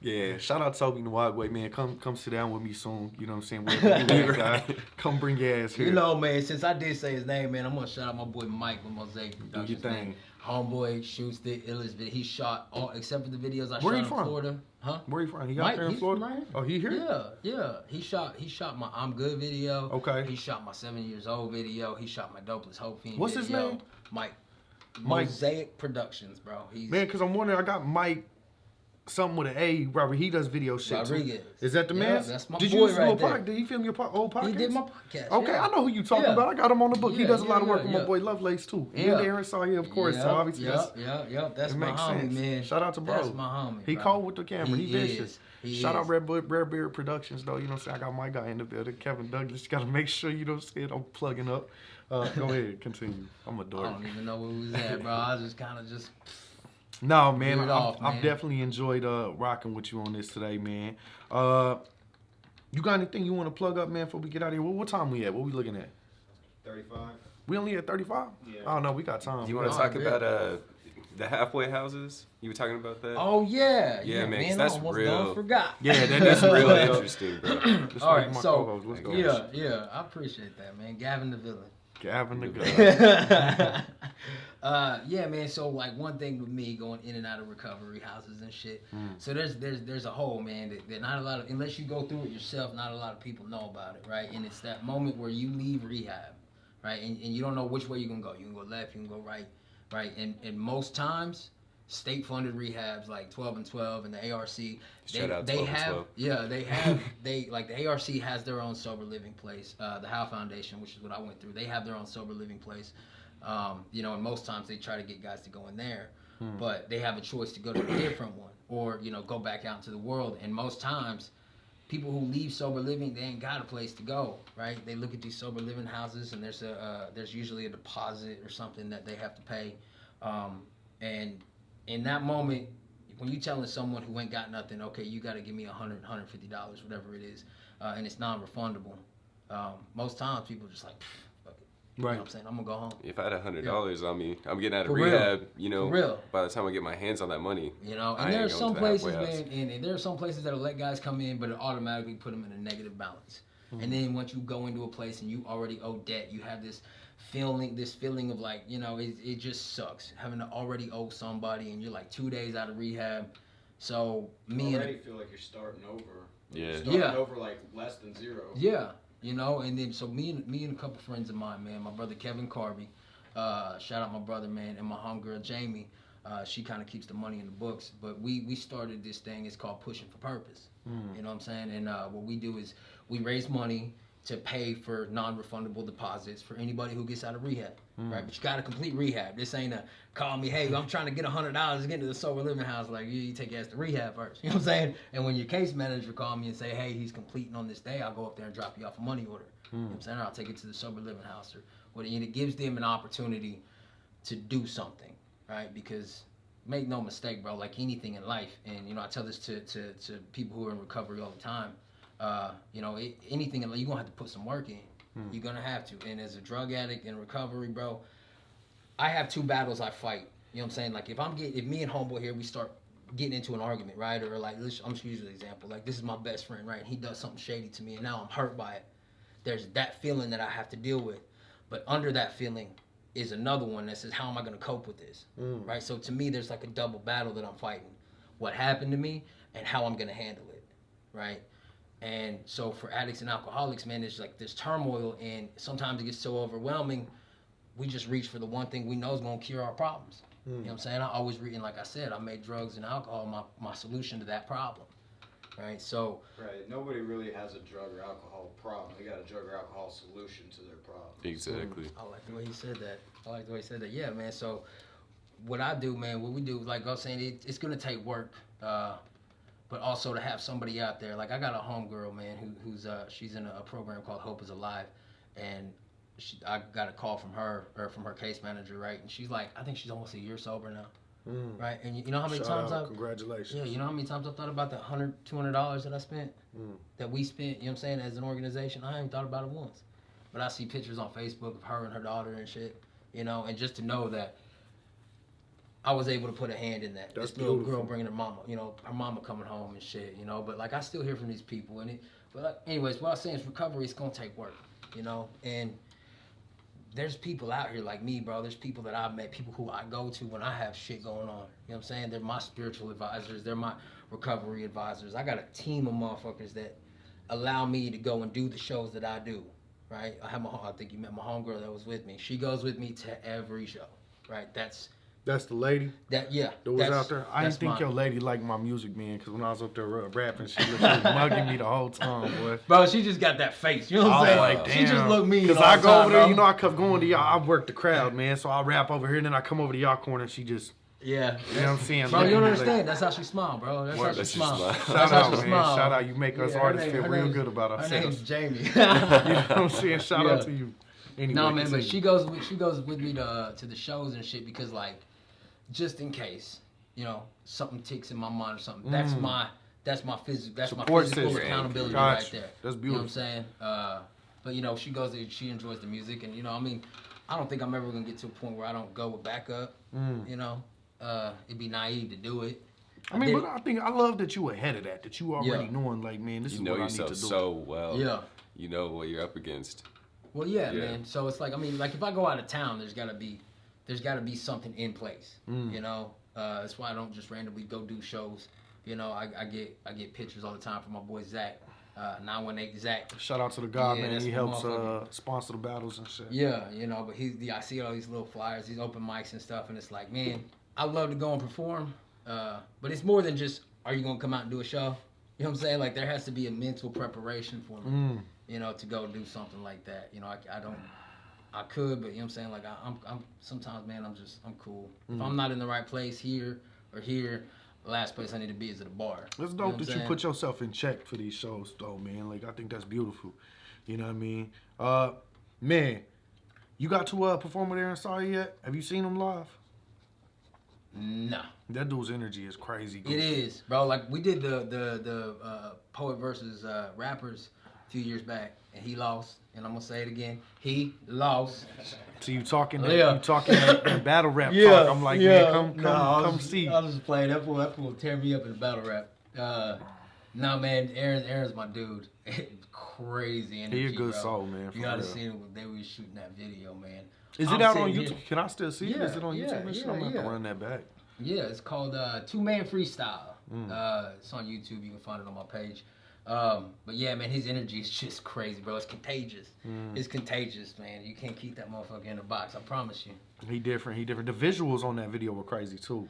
Yeah, shout out Toby Nwagwe, man. Come sit down with me soon. You know what I'm saying? Wherever you at, guy. Come bring your ass here. You know, man, since I did say his name, man, I'm gonna shout out my boy Mike with Mosaic Do your Productions. thing. Man. Homeboy shoots the illest video. He shot all except for the videos I Where shot he in from? Florida. Huh? Where you from? He Mike, out there in he's Florida? from right here. Oh, he here? Yeah. He shot my I'm Good video. Okay. He shot my 7 years old video. He shot my Dopeless Hope Fiend What's his video. name? Mike. Mike. Mosaic Productions, bro. He's Man, because I'm wondering, I got Mike, something with an A, Robert. He does video shit too. Rodriguez. Is that the Yeah, man? that's my Did boy you used to do right a there. Did he film your old podcast? He did my podcast. Okay, yeah. I know who you talking Yeah. about. I got him on the book. He Yeah, does a lot of work yeah, with my yeah. boy Lovelace too. And Yeah. Aaron saw here, of course. So obviously, Yep. That's it my makes homie, sense. man. Shout out to bro. That's my homie. He bro. cold with the camera. He He vicious. is. He Shout out is. RedBeard Productions though. You know what I'm saying? I got my guy in the building, Kevin Douglas. Got to make sure you know what I'm saying. I'm plugging up. Go ahead, continue. I'm a I dork. don't even know where we was at, bro. I was just kind of just. No, man, Get it off, I've man. definitely enjoyed rocking with you on this today, man. You got anything you want to plug up, man, before we get out of here? What time we at? What we looking at? 35. We only at 35? Yeah. Oh, no, we got time. Do you want to Oh, talk really? about the halfway houses? You were talking about that? Oh yeah. Yeah, man, 'cause I that's almost real. done forgot. Yeah, that That's is real real. interesting, bro. Just All like right, my so co-host. Let's go. yeah, I appreciate that, man. Gavin the villain. Gavin the guy. Yeah, man. So like one thing with me going in and out of recovery houses and shit. So there's a hole, man, that not a lot of, unless you go through it yourself, not a lot of people know about it, right? And it's that moment where you leave rehab, right? And you don't know which way you're gonna go. You can go left, you can go right, right? And most times, state funded rehabs like 12 and 12 and the ARC, Shout out they 12 and have 12. yeah, they have they like the ARC has their own sober living place. The Howe Foundation, which is what I went through, they have their own sober living place. You know, and most times they try to get guys to go in there, but they have a choice to go to a different one or, you know, go back out into the world. And most times, people who leave sober living, they ain't got a place to go, right? They look at these sober living houses, and there's usually a deposit or something that they have to pay. And in that moment, when you telling someone who ain't got nothing, okay, you got to give me $100, $150, whatever it is, and it's non-refundable. Most times, people just like, fuck it. You know what I'm saying? I'm gonna go home. If I had $100 on me, I'm getting out of For real. rehab. You know, For real. by the time I get my hands on that money, You know, I and there are ain't going some to the places, halfway house. man, and there are some places that'll let guys come in, but it automatically put them in a negative balance. And then once you go into a place and you already owe debt, you have this feeling of like, you know, it just sucks having to already owe somebody and you're like 2 days out of rehab. So you already feel like you're starting over. Yeah. You're starting over like less than zero. Yeah, you know, and then so me and a couple friends of mine, man, my brother Kevin Carby, shout out my brother, man, and my homegirl Jamie. She kind of keeps the money in the books, but we started this thing. It's called Pushing for Purpose. You know what I'm saying? And what we do is we raise money to pay for non-refundable deposits for anybody who gets out of rehab, right? But you got to complete rehab. This ain't a call me, hey, I'm trying to get $100 to get into the sober living house. Like, you take your ass to rehab first. You know what I'm saying? And when your case manager call me and say, hey, he's completing on this day, I'll go up there and drop you off a money order. You know what I'm saying? Or I'll take it to the sober living house. And it gives them an opportunity to do something, right? Because make no mistake, bro, like anything in life, and, you know, I tell this to people who are in recovery all the time, you know, anything in life, you're going to have to put some work in. You're going to have to. And as a drug addict in recovery, bro, I have 2 battles I fight. You know what I'm saying? Like, if me and homeboy here, we start getting into an argument, right? Or like, I'm just using an example. Like, this is my best friend, right? He does something shady to me, and now I'm hurt by it. There's that feeling that I have to deal with. But under that feeling is another one that says, how am I going to cope with this? Right? So to me, there's like a double battle that I'm fighting. What happened to me and how I'm going to handle it, right? And so for addicts and alcoholics, man, there's like this turmoil, and sometimes it gets so overwhelming, we just reach for the one thing we know is going to cure our problems. You know what I'm saying? I always read, and like I said, I made drugs and alcohol my solution to that problem, right? So Right. Nobody really has a drug or alcohol problem. They got a drug or alcohol solution to their problem. Exactly. I like the way he said that. Yeah, man. So what I do, man, what we do, like I was saying, it's going to take work, but also to have somebody out there. Like, I got a homegirl, man, who's she's in a program called Hope is Alive, and I got a call from her, or from her case manager, right? And she's like, I think she's almost a year sober now. Right? And you know how many times congratulations. Yeah, you know how many times I've thought about the $100, $200 that I spent, that we spent, you know what I'm saying, as an organization? I ain't thought about it once. But I see pictures on Facebook of her and her daughter and shit, you know, and just to know that I was able to put a hand in that. That's this little beautiful. girl bringing her mama, you know, her mama coming home and shit, you know, but like I still hear from these people. But like, anyways, what I'm saying is recovery is going to take work, you know, and there's people out here like me, bro. There's people that I've met, people who I go to when I have shit going on. You know what I'm saying? They're my spiritual advisors. They're my recovery advisors. I got a team of motherfuckers that allow me to go and do the shows that I do, right? I think you met my homegirl that was with me. She goes with me to every show, right? That's the lady that was out there. I didn't think your lady liked my music, man, because when I was up there rapping, she was mugging me the whole time, boy. Bro, she just got that face. You know what I'm saying? Like, damn. She just looked mean. Because I go over there, you know, I kept going to y'all. I work the crowd, man. So I rap over here, and then I come over to y'all corner, and she just, yeah. You know what I'm saying? Bro, you don't understand. That's how she smile, bro. That's how she smile. Shout out, man. Shout out. You make us artists feel real good about ourselves. Her name's Jamie. You know what I'm saying? Shout out to you. Anyway, no, man, but she goes with me to the shows and shit because, like, just in case, you know, something ticks in my mind or something. That's my physical accountability right there. That's beautiful. You know what I'm saying? But you know, she enjoys the music, and you know, I mean, I don't think I'm ever gonna get to a point where I don't go with backup. You know, it'd be naive to do it. I mean, but I love that you ahead of that you already knowing, like, man, this is what I need to do. You know yourself so well. Yeah. You know what you're up against. Well, yeah, man. So it's like, I mean, like if I go out of town, there's gotta be something in place. You know, that's why I don't just randomly go do shows. You know, I get pictures all the time from my boy Zach, 918 Zach. Shout out to the guy, man. He helps sponsor the battles and shit. Yeah, you know, but I see all these little flyers, these open mics and stuff, and it's like, man, I love to go and perform, but it's more than just, are you gonna come out and do a show? You know what I'm saying? Like, there has to be a mental preparation for me, you know, to go do something like that. You know, I could, but you know what I'm saying? Like, I'm sometimes, man, I'm cool. If I'm not in the right place here or here, the last place I need to be is at a bar. It's dope that you put yourself in check for these shows, though, man. Like, I think that's beautiful. You know what I mean? Man, you got to perform with Aaron Sawyer yet? Have you seen him live? No. That dude's energy is crazy. It is, bro. Like, we did the Poet versus Rappers a few years back, and he lost. And I'm gonna say it again. He lost. So you talking that battle rap talk. I'm like, man, come see. I was just playing. That fool tear me up in battle rap. No, man, Aaron's my dude. Crazy energy, He a good bro. soul, man. You gotta see it when they was shooting that video, man. Is it out on YouTube? Can I still see it? Is it on YouTube? I'm gonna have to run that back. Yeah, it's called Two Man Freestyle. It's on YouTube. You can find it on my page. But yeah, man, his energy is just crazy, bro. It's contagious. It's contagious, man. You can't keep that motherfucker in a box. I promise you. He different. The visuals on that video were crazy too.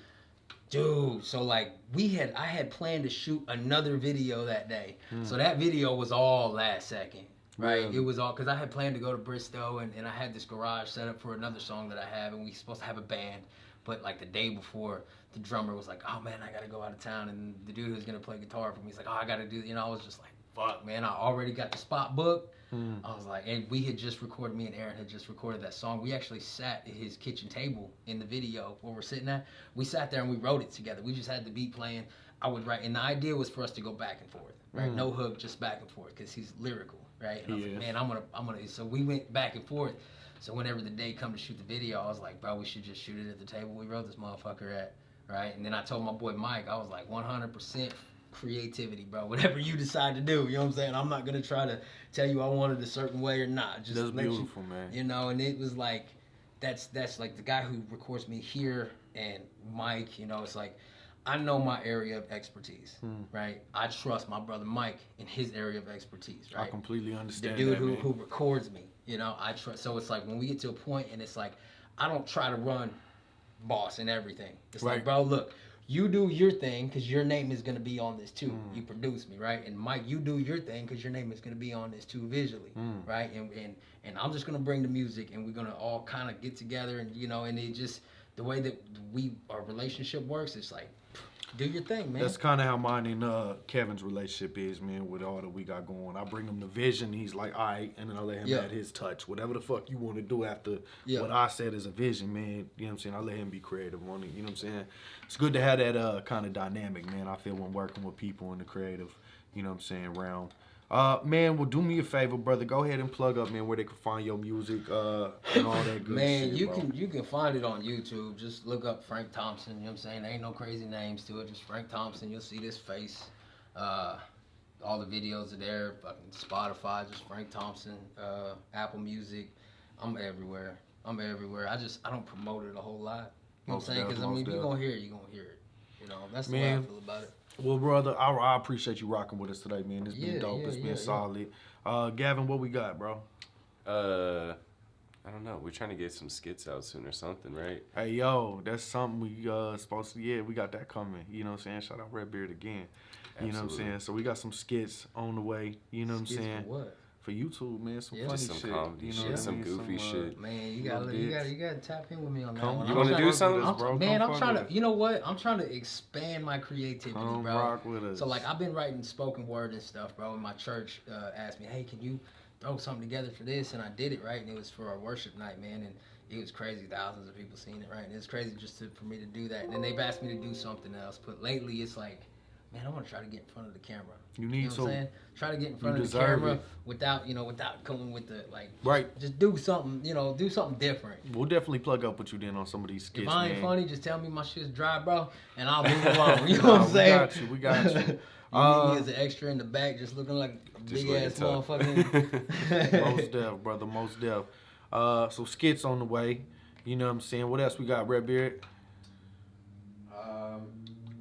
Dude, so like I had planned to shoot another video that day. So that video was all last second, right? It was all, because I had planned to go to Bristol and I had this garage set up for another song that I have, and we supposed to have a band. But like the day before, the drummer was like, oh man, I gotta go out of town. And the dude who's gonna play guitar for me, he's like, oh, I gotta do, I was just like, fuck, man, I already got the spot booked. I was like, and we had just recorded, me and Aaron had just recorded that song. We actually sat at his kitchen table in the video where we're sitting at. We sat there and we wrote it together. We just had the beat playing. I would write, and the idea was for us to go back and forth, right? No hook, just back and forth, because he's lyrical, right? And I was like, man, I'm gonna, so we went back and forth. So whenever the day come to shoot the video, I was like, bro, we should just shoot it at the table we wrote this motherfucker at, right? And then I told my boy Mike, I was like, 100% creativity, bro. Whatever you decide to do, you know what I'm saying? I'm not gonna try to tell you I want it a certain way or not. Just that's beautiful, man. And it was like, that's like the guy who records me here and Mike, it's like, I know my area of expertise, right? I trust my brother Mike in his area of expertise, right? I completely understand. The dude who records me, I trust. So it's like when we get to a point and it's like, I don't try to run boss and everything. It's like, bro, look, you do your thing because your name is going to be on this too. You produce me, right? And Mike, you do your thing because your name is going to be on this too visually, right? And I'm just going to bring the music and we're going to all kind of get together and, and it just, the way that our relationship works, it's like, do your thing, man. That's kind of how mine and Kevin's relationship is, man, with all that we got going. I bring him the vision. He's like, all right, and then I let him add his touch. Whatever the fuck you want to do after what I said is a vision, man, you know what I'm saying? I let him be creative on it, you know what I'm saying? It's good to have that kind of dynamic, man, I feel, when working with people in the creative, you know what I'm saying, realm. Man, well, do me a favor, brother. Go ahead and plug up, man, where they can find your music and all that good man, shit, you can find it on YouTube. Just look up Frank Thompson. You know what I'm saying? There ain't no crazy names to it. Just Frank Thompson. You'll see this face. All the videos are there. Fucking Spotify, just Frank Thompson. Apple Music. I'm everywhere. I don't promote it a whole lot. You know what I'm saying? Because if you're gonna hear it, you're gonna hear it. That's the way I feel about it. Well, brother, I appreciate you rocking with us today, man. It's been dope. It's been solid. Gavin, what we got, bro? I don't know. We're trying to get some skits out soon or something, right? Hey, yo, that's something we supposed to, we got that coming. You know what I'm saying? Shout out RedBeard again. You know what I'm saying? So we got some skits on the way. You know what I'm saying? For what? For YouTube, man, some funny just some shit, comedy shit, some goofy shit. Man, you gotta tap in with me on that one. You want to do something, bro? Man, I'm trying to. You know what? I'm trying to expand my creativity, bro. Rock with us. So like, I've been writing spoken word and stuff, bro. And my church asked me, hey, can you throw something together for this? And I did it, right? And it was for our worship night, man. And it was crazy. Thousands of people seen it, right? And it's crazy just for me to do that. And then they've asked me to do something else. But lately, it's like, man, I want to try to get in front of the camera. You need what I'm saying? Try to get in front of the deserve camera it. without coming with the Right. Just do something, do something different. We'll definitely plug up with you then on some of these skits, If I ain't man. funny, just tell me my shit's dry, bro, and I'll move along. You know what I'm saying? We got you. You need me as an extra in the back, just looking like a big ass motherfucking. Most deaf, brother, most deaf. So skits on the way. You know what I'm saying? What else we got, RedBeard?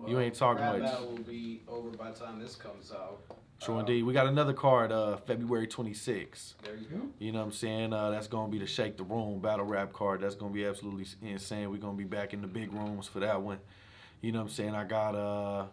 You ain't talking Rap much. Battle will be over by the time this comes out. True indeed. We got another card, February 26th. There you go. You know what I'm saying? That's going to be the Shake the Room battle rap card. That's going to be absolutely insane. We're going to be back in the big rooms for that one. You know what I'm saying? I got a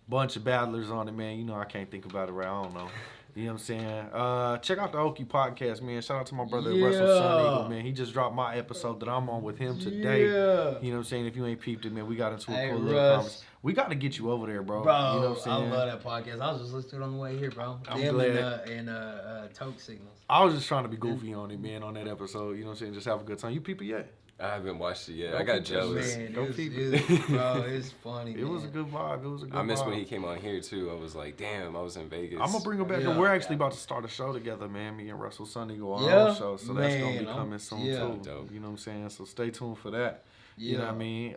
bunch of battlers on it, man. I can't think about it right. I don't know. You know what I'm saying? Check out the Okie podcast, man. Shout out to my brother Russell Sun Eagle, man. He just dropped my episode that I'm on with him today. You know what I'm saying? If you ain't peeped it, man, we got into a cool little conversation. We got to get you over there, bro. Bro, you know what I'm saying? I love that podcast. I was just listening to it on the way here, bro. I'm Them glad. And Toke Signals. I was just trying to be goofy on it, man, on that episode. You know what I'm saying? Just have a good time. You people yet? I haven't watched it yet. I got jealous. Man, Go it was, keep bro, it's funny. It was a good vibe. It was a good vibe. I missed when he came on here too. I was like, damn, I was in Vegas. I'm gonna bring him back. Yeah. We're actually about to start a show together, man. Me and Russell Sun Eagle, our Yeah? own show. So that's gonna be Man, coming soon yeah. too. Dope. You know what I'm saying? So stay tuned for that. You know what I mean?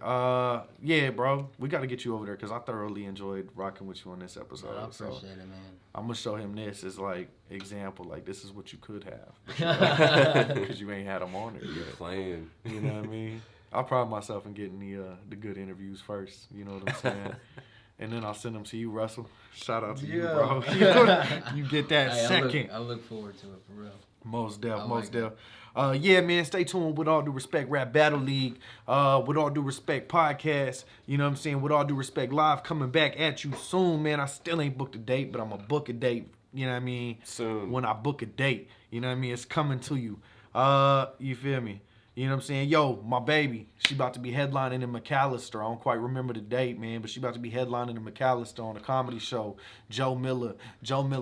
Yeah, bro. We got to get you over there because I thoroughly enjoyed rocking with you on this episode. I appreciate it, man. I'm going to show him this as, like, example. Like, this is what you could have. Because you ain't had him on there yet. Playing. You know what I mean? I pride myself in getting the good interviews first. You know what I'm saying? And then I'll send them to you, Russell. Shout out to you, bro. You get that second. I look forward to it, for real. Most def. Yeah, man, stay tuned with All Due Respect Rap Battle League, with All Due Respect Podcast, you know what I'm saying, with All Due Respect Live coming back at you soon, man. I still ain't booked a date, but I'm going to book a date, you know what I mean? Soon. When I book a date, you know what I mean? It's coming to you. You feel me? You know what I'm saying? Yo, my baby, she about to be headlining in McAllister. I don't quite remember the date, man, but she about to be headlining in McAllister on a comedy show. Joe Miller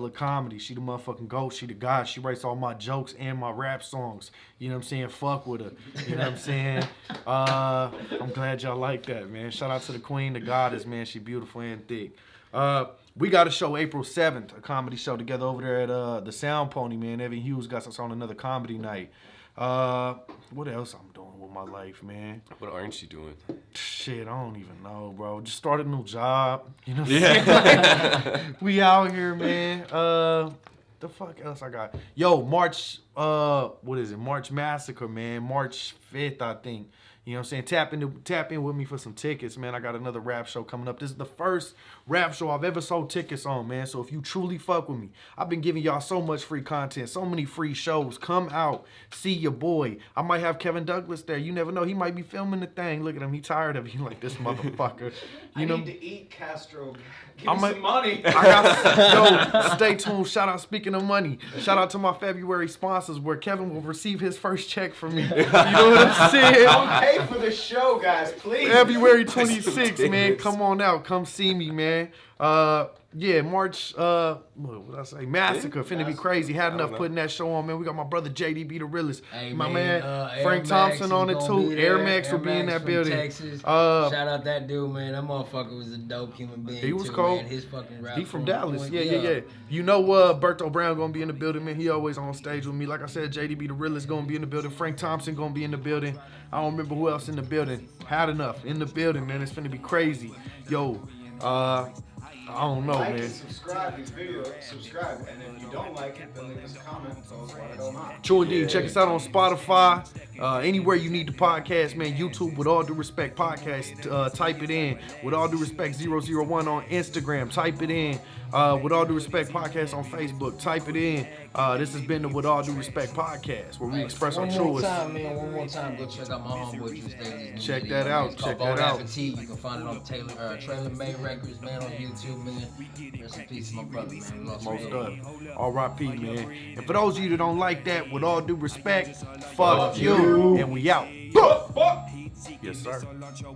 Comedy. She the motherfucking GOAT. She the god. She writes all my jokes and my rap songs. You know what I'm saying? Fuck with her. You know what I'm saying? I'm glad y'all like that, man. Shout out to the queen, the goddess, man. She beautiful and thick. We got a show April 7th, a comedy show together over there at the Sound Pony, man. Evan Hughes got us on another comedy night. What else I'm doing with my life, man? What aren't you doing? Shit, I don't even know, bro. Just started a new job. You know what I'm saying? Like, we out here, man. The fuck else I got? Yo, March, what is it? March Massacre, man. March 5th, I think. You know what I'm saying? Tap in with me for some tickets, man. I got another rap show coming up. This is the first rap show I've ever sold tickets on, man. So if you truly fuck with me, I've been giving y'all so much free content, so many free shows. Come out, see your boy. I might have Kevin Douglas there. You never know. He might be filming the thing. Look at him. He tired of it. He like, this motherfucker. You know? I need to eat, Castro. Give me some money. Yo, stay tuned. Shout out, speaking of money, shout out to my February sponsors where Kevin will receive his first check from me. You know what I'm saying? Don't pay for the show, guys, please. February 26th, man. Come on out. Come see me, man. Yeah, March, what did I say? Massacre. Finna be crazy. Had enough putting that show on, man. We got my brother JDB the realest. Hey, my man Frank Air Thompson Max on it too. Air Max will be in that building. Texas. Shout out that dude, man. That motherfucker was a dope human being. He was too, cold. Man. His fucking rap. He from Dallas. Yeah. You know Berto Brown gonna be in the building, man. He always on stage with me. Like I said, JDB the realest gonna be in the building. Frank Thompson gonna be in the building. I don't remember who else in the building. Had enough in the building, man. It's finna be crazy. Yo, I don't know, Like man. and subscribe to this video, subscribe, and if you don't like it, then leave us a comment and tell us why I don't like. True indeed. Check us out on Spotify. Anywhere you need the podcast, man. YouTube, With All Due Respect Podcast. Type it in. With All Due Respect 001 on Instagram. Type it in. With All Due Respect Podcast on Facebook. Type it in. This has been the With All Due Respect Podcast, where we express our truest. One more time, go check out my homeboy Juice Daly's Check video, that man. out. It's called Check that Bon out. Appetit. You can find it on Trailer Made Records, man, on YouTube, man. Rest in peace to my brother, man. We lost Most my of. head. R.I.P., man. And for those of you that don't like that, with all due respect, fuck you. And we out. Yes, sir.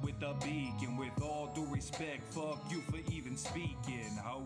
With all due respect, fuck you for even speaking, ho.